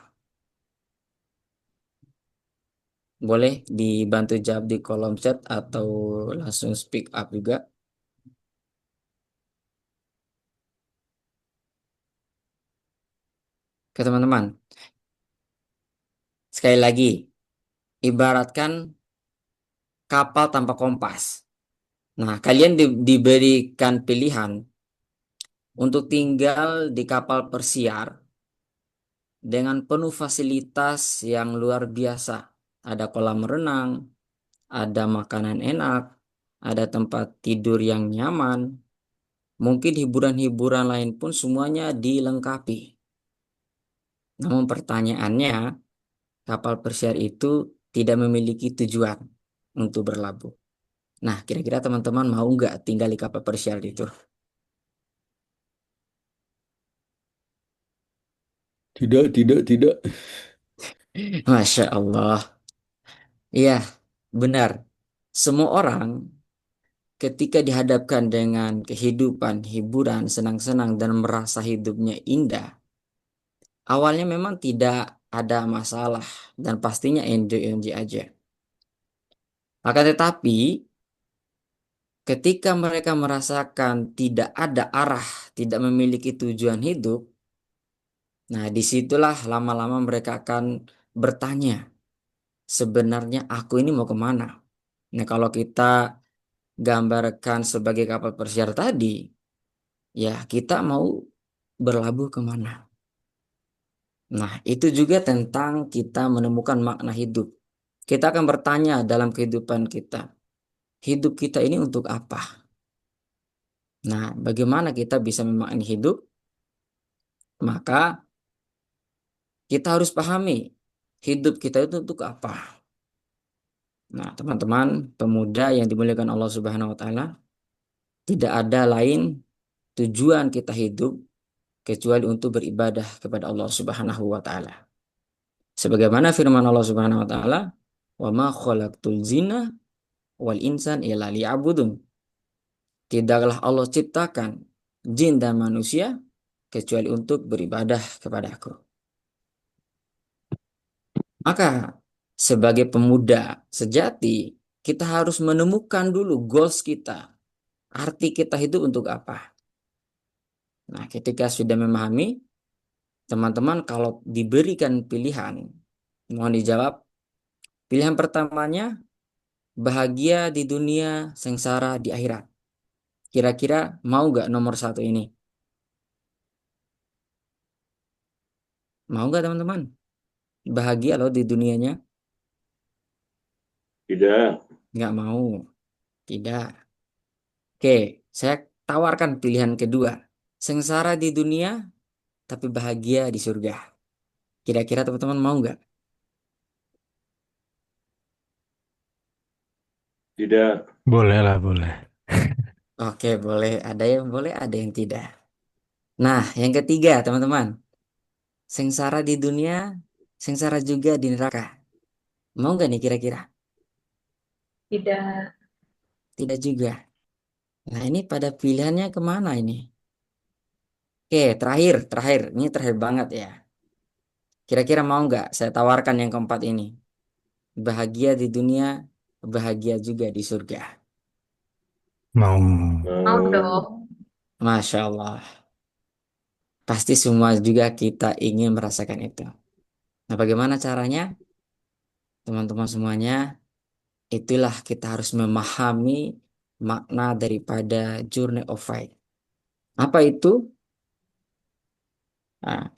Boleh dibantu jawab di kolom chat atau langsung speak up juga. Oke teman-teman, sekali lagi, ibaratkan kapal tanpa kompas. Nah, kalian diberikan pilihan untuk tinggal di kapal persiar dengan penuh fasilitas yang luar biasa. Ada kolam renang, ada makanan enak, ada tempat tidur yang nyaman, mungkin hiburan-hiburan lain pun semuanya dilengkapi. Namun pertanyaannya, kapal persiar itu tidak memiliki tujuan untuk berlabuh. Nah, kira-kira teman-teman mau nggak tinggal di kapal persiar itu? Tidak, tidak, tidak. Masya Allah. Iya, benar. Semua orang ketika dihadapkan dengan kehidupan, hiburan, senang-senang, dan merasa hidupnya indah, awalnya memang tidak ada masalah dan pastinya enjoy-enjoy aja. Akan tetapi, ketika mereka merasakan tidak ada arah, tidak memiliki tujuan hidup, nah disitulah lama-lama mereka akan bertanya, sebenarnya aku ini mau kemana? Nah kalau kita gambarkan sebagai kapal persiar tadi, ya kita mau berlabuh kemana? Nah itu juga tentang kita menemukan makna hidup. Kita akan bertanya dalam kehidupan kita, hidup kita ini untuk apa? Nah bagaimana kita bisa memaknai hidup? Maka kita harus pahami hidup kita itu untuk apa. Nah, teman-teman, pemuda yang dimuliakan Allah Subhanahu wa taala, tidak ada lain tujuan kita hidup kecuali untuk beribadah kepada Allah Subhanahu wa taala. Sebagaimana firman Allah Subhanahu wa taala, "Wa ma khalaqtul jinna wal insan illa liya'budun." Tidaklah Allah ciptakan jin dan manusia kecuali untuk beribadah kepadaku. Maka sebagai pemuda sejati, kita harus menemukan dulu goals kita. Arti kita hidup untuk apa? Nah, ketika sudah memahami, teman-teman kalau diberikan pilihan, mohon dijawab. Pilihan pertamanya, bahagia di dunia, sengsara di akhirat. Kira-kira mau nggak nomor satu ini? Mau nggak teman-teman? Bahagia loh di dunianya? Tidak. Nggak mau. Tidak. Oke, saya tawarkan pilihan kedua. Sengsara di dunia, tapi bahagia di surga. Kira-kira teman-teman mau nggak? Tidak. Boleh lah, boleh. Oke, boleh. Ada yang boleh, ada yang tidak. Nah, yang ketiga teman-teman. Sengsara di dunia, sengsara juga di neraka. Mau nggak nih kira-kira? Tidak. Tidak juga. Nah, ini pada pilihannya kemana ini? Oke, terakhir. Ini terakhir banget ya. Kira-kira mau nggak saya tawarkan yang keempat ini? Bahagia di dunia, bahagia juga di surga. Mau. Mau dong. Masya Allah. Pasti semua juga kita ingin merasakan itu. Nah, bagaimana caranya? Teman-teman semuanya, itulah kita harus memahami makna daripada Journey of Fight. Apa itu? Nah,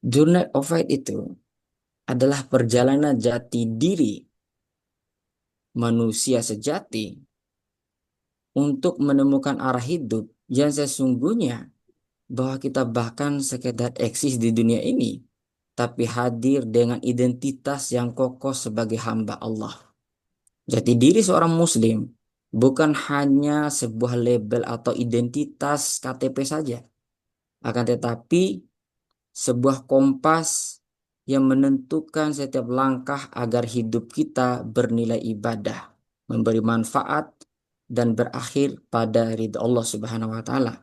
Journey of Fight itu adalah perjalanan jati diri manusia sejati untuk menemukan arah hidup yang sesungguhnya bahwa kita bahkan sekedar eksis di dunia ini, tapi hadir dengan identitas yang kokoh sebagai hamba Allah. Jati diri seorang muslim bukan hanya sebuah label atau identitas KTP saja, akan tetapi sebuah kompas yang menentukan setiap langkah agar hidup kita bernilai ibadah, memberi manfaat, dan berakhir pada ridha Allah Subhanahu wa Ta'ala.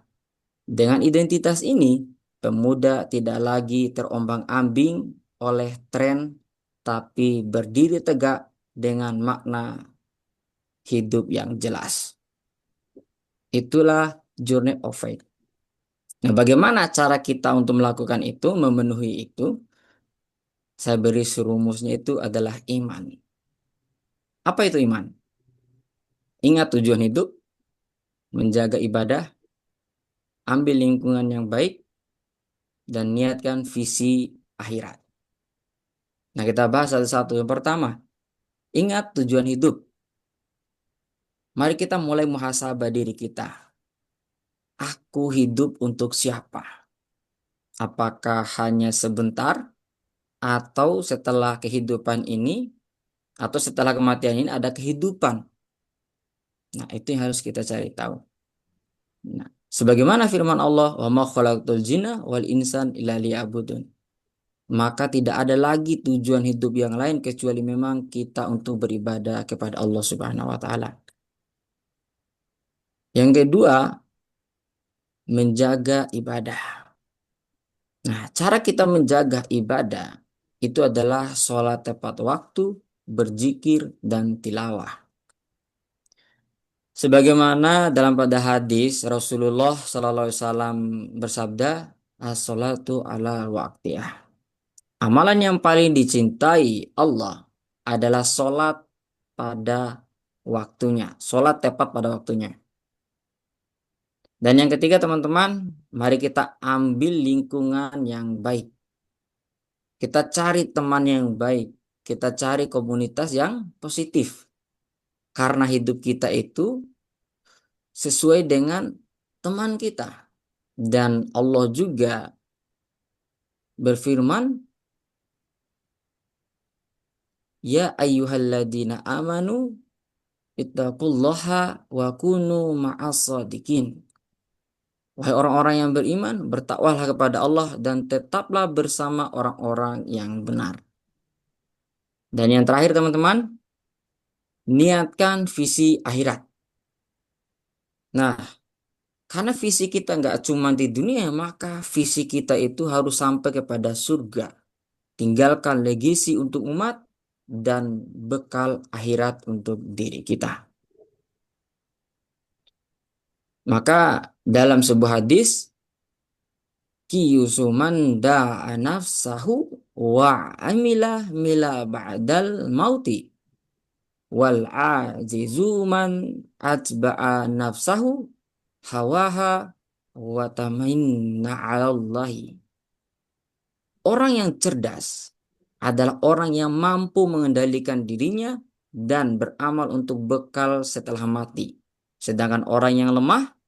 Dengan identitas ini, pemuda tidak lagi terombang-ambing oleh tren, tapi berdiri tegak dengan makna hidup yang jelas. Itulah journey of faith. Nah, bagaimana cara kita untuk melakukan itu, memenuhi itu? Saya beri serumusnya itu adalah iman. Apa itu iman? Ingat tujuan hidup, menjaga ibadah, ambil lingkungan yang baik, dan niatkan visi akhirat. Nah, kita bahas satu-satu. Yang pertama, ingat tujuan hidup. Mari kita mulai muhasabah diri kita. Aku hidup untuk siapa? Apakah hanya sebentar? Atau setelah kehidupan ini, atau setelah kematian ini ada kehidupan? Nah, itu yang harus kita cari tahu. Nah, sebagaimana firman Allah, "Wa ma khalaqtul jinna wal insan illa liya'budun." Maka tidak ada lagi tujuan hidup yang lain kecuali memang kita untuk beribadah kepada Allah Subhanahu wa Ta'ala. Yang kedua, menjaga ibadah. Nah, cara kita menjaga ibadah itu adalah sholat tepat waktu, berzikir, dan tilawah. Sebagaimana dalam pada hadis Rasulullah SAW bersabda, "As-sholatu ala waqtiyah." Amalan yang paling dicintai Allah adalah sholat pada waktunya, sholat tepat pada waktunya. Dan yang ketiga teman-teman, mari kita ambil lingkungan yang baik. Kita cari teman yang baik, kita cari komunitas yang positif. Karena hidup kita itu sesuai dengan teman kita. Dan Allah juga berfirman, "Ya ayyuhalladzina amanu ittaqullaha wa kunu ma'as-shadiqin." Wahai orang-orang yang beriman, bertakwalah kepada Allah dan tetaplah bersama orang-orang yang benar. Dan yang terakhir teman-teman, niatkan visi akhirat. Nah, karena visi kita nggak cuma di dunia, maka visi kita itu harus sampai kepada surga. Tinggalkan legasi untuk umat dan bekal akhirat untuk diri kita. Maka dalam sebuah hadis, "Kiyusuman da'a nafsahu wa amila mila ba'dal mauti wal ajizu man atba'a nafsahu hawaha wa tamanna 'alallahi." Orang yang cerdas adalah orang yang mampu mengendalikan dirinya dan beramal untuk bekal setelah mati. Sedangkan orang yang lemah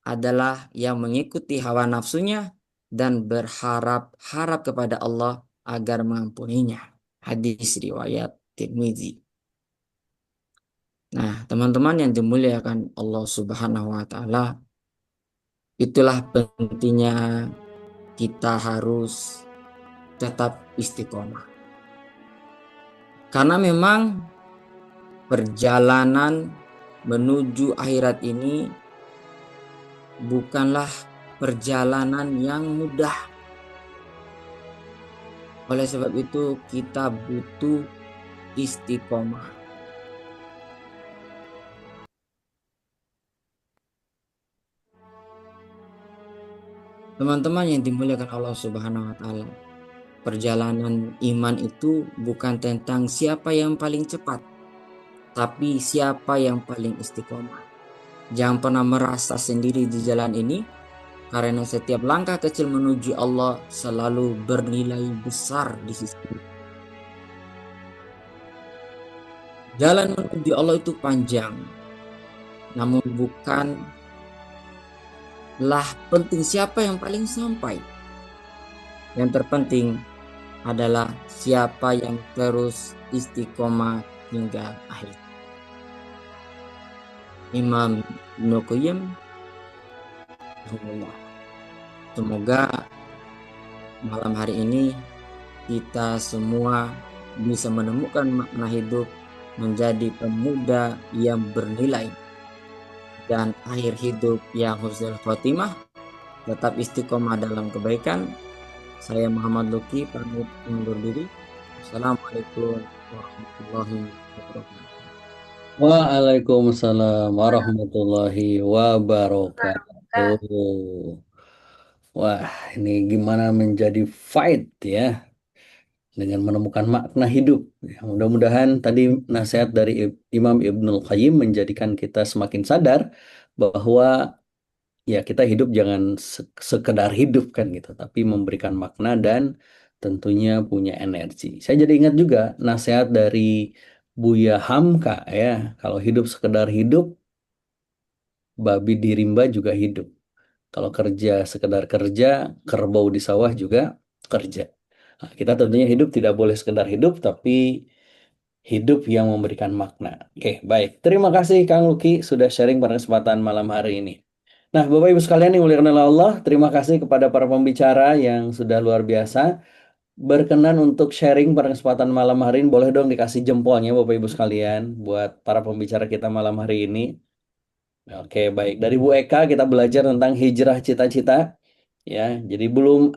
adalah yang mengikuti hawa nafsunya dan berharap kepada Allah agar mengampuninya. Hadis riwayat Tirmizi. Nah, teman-teman yang dimuliakan Allah Subhanahu wa Ta'ala, itulah pentingnya kita harus tetap istiqomah. Karena memang perjalanan menuju akhirat ini bukanlah perjalanan yang mudah. Oleh sebab itu kita butuh istiqomah. Teman-teman yang dimuliakan Allah Subhanahu wa Ta'ala, perjalanan iman itu bukan tentang siapa yang paling cepat, tapi siapa yang paling istiqomah. Jangan pernah merasa sendiri di jalan ini, karena setiap langkah kecil menuju Allah selalu bernilai besar di sisi Allah. Jalan menuju Allah itu panjang, namun bukanlah penting siapa yang paling sampai. Yang terpenting adalah siapa yang terus istiqomah hingga akhir. Imam Ibnu Qayyim, semoga malam hari ini kita semua bisa menemukan makna hidup, menjadi pemuda yang bernilai, dan akhir hidup yang husnul khotimah, tetap istiqomah dalam kebaikan. Saya Muhammad Luki pamit undur diri. Assalamualaikum warahmatullahi wabarakatuh. Waalaikumsalam warahmatullahi wabarakatuh. Wah, ini gimana menjadi fight ya dengan menemukan makna hidup. Ya, mudah-mudahan tadi nasihat dari Imam Ibnul Qayyim menjadikan kita semakin sadar bahwa ya kita hidup jangan sekedar hidup kan gitu, tapi memberikan makna dan tentunya punya energi. Saya jadi ingat juga nasihat dari Buya Hamka ya, kalau hidup sekedar hidup, babi di rimba juga hidup. Kalau kerja sekedar kerja, kerbau di sawah juga kerja. Nah, kita tentunya hidup tidak boleh sekedar hidup, tapi hidup yang memberikan makna. Oke, baik. Terima kasih Kang Luki sudah sharing pada kesempatan malam hari ini. Nah, Bapak Ibu sekalian yang muliakan oleh Allah, terima kasih kepada para pembicara yang sudah luar biasa. Berkenan untuk sharing pada kesempatan malam hari ini, boleh dong dikasih jempolnya Bapak Ibu sekalian buat para pembicara kita malam hari ini. Oke, baik. Dari Bu Eka kita belajar tentang hijrah cita-cita. Ya, jadi belum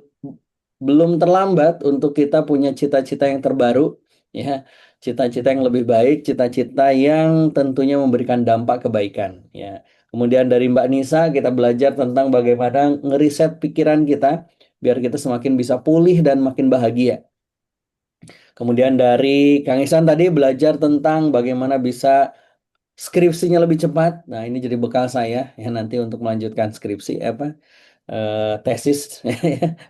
terlambat untuk kita punya cita-cita yang terbaru. Ya, cita-cita yang lebih baik, cita-cita yang tentunya memberikan dampak kebaikan. Ya, kemudian dari Mbak Nisa kita belajar tentang bagaimana ngeriset pikiran kita biar kita semakin bisa pulih dan makin bahagia. Kemudian dari Kang Ihsan tadi belajar tentang bagaimana bisa skripsinya lebih cepat. Nah, ini jadi bekal saya ya nanti untuk melanjutkan skripsi tesis.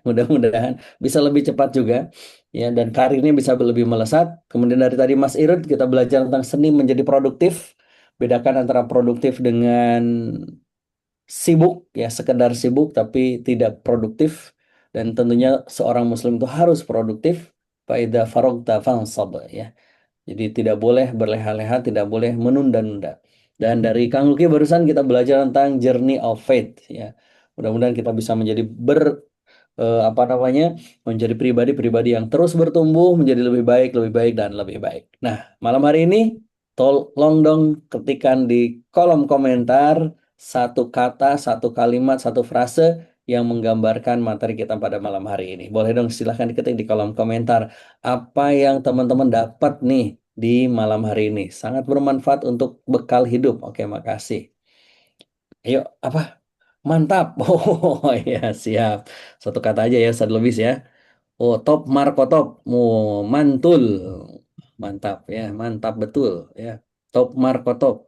Mudah-mudahan bisa lebih cepat juga ya dan karirnya bisa lebih melesat. Kemudian dari tadi Mas Irud kita belajar tentang seni menjadi produktif. Bedakan antara produktif dengan sibuk ya, sekedar sibuk tapi tidak produktif. Dan tentunya seorang muslim itu harus produktif. Faida farogta fansab ya. Jadi tidak boleh berleha-leha, tidak boleh menunda-nunda. Dan dari Kang Luki barusan kita belajar tentang journey of faith ya. Mudah-mudahan kita bisa menjadi apa namanya, menjadi pribadi-pribadi yang terus bertumbuh menjadi lebih baik dan lebih baik. Nah, malam hari ini tolong dong ketikkan di kolom komentar satu kata, satu kalimat, satu frase yang menggambarkan materi kita pada malam hari ini. Boleh dong silahkan diketik di kolom komentar apa yang teman-teman dapat nih di malam hari ini. Sangat bermanfaat untuk bekal hidup. Oke, makasih. Ayo, apa? Mantap. Oh ya, siap. Satu kata aja ya, satu lebih ya. Oh, top Marco top. Oh, mantul. Mantap ya, mantap betul ya. Top Marco top.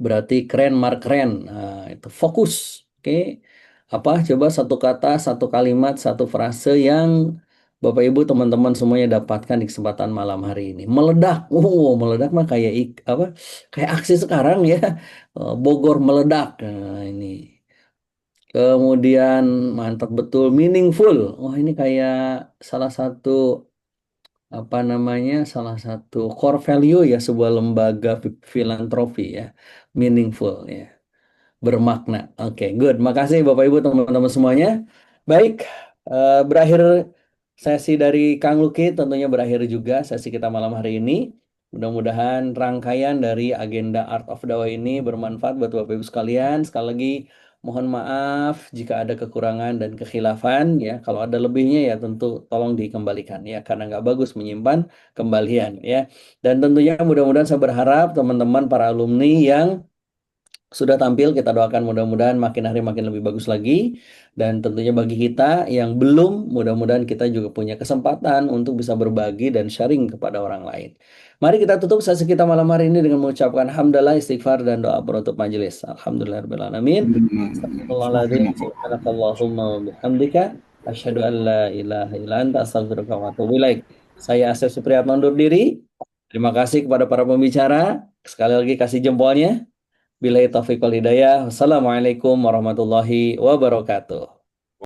Berarti keren Mark keren. Nah, itu fokus. Oke. Apa? Coba satu kata, satu kalimat, satu frase yang Bapak Ibu teman-teman semuanya dapatkan di kesempatan malam hari ini. Meledak. Oh, meledak mah kayak apa? Kayak aksi sekarang ya. Bogor meledak. Nah, ini. Kemudian mantap betul meaningful. Wah, ini kayak salah satu apa namanya? Salah satu core value ya sebuah lembaga filantropi ya. Meaningful ya. Bermakna. Oke, good. Makasih Bapak Ibu teman-teman semuanya. Baik, berakhir sesi dari Kang Luki, tentunya berakhir juga sesi kita malam hari ini. Mudah-mudahan rangkaian dari agenda Art of Dakwah ini bermanfaat buat Bapak Ibu sekalian. Sekali lagi mohon maaf jika ada kekurangan dan kekhilafan ya. Kalau ada lebihnya ya tentu tolong dikembalikan ya karena nggak bagus menyimpan kembalian ya. Dan tentunya mudah-mudahan saya berharap teman-teman para alumni yang sudah tampil, kita doakan mudah-mudahan makin hari makin lebih bagus lagi. Dan tentunya bagi kita yang belum, mudah-mudahan kita juga punya kesempatan untuk bisa berbagi dan sharing kepada orang lain. Mari kita tutup sesi kita malam hari ini dengan mengucapkan hamdalah, istighfar, dan doa penutup majelis. Alhamdulillahirrahmanirrahim. Astagfirullahaladzim. Subhanakallahumma wa bihamdika. Asyhadu an la ilaha illa anta astaghfiruka wa atubu ilaik. Saya Asep Supriyatna undur diri. Terima kasih kepada para pembicara. Sekali lagi kasih jempolnya. Billahi taufiq wal hidayah. Wassalamualaikum warahmatullahi wabarakatuh.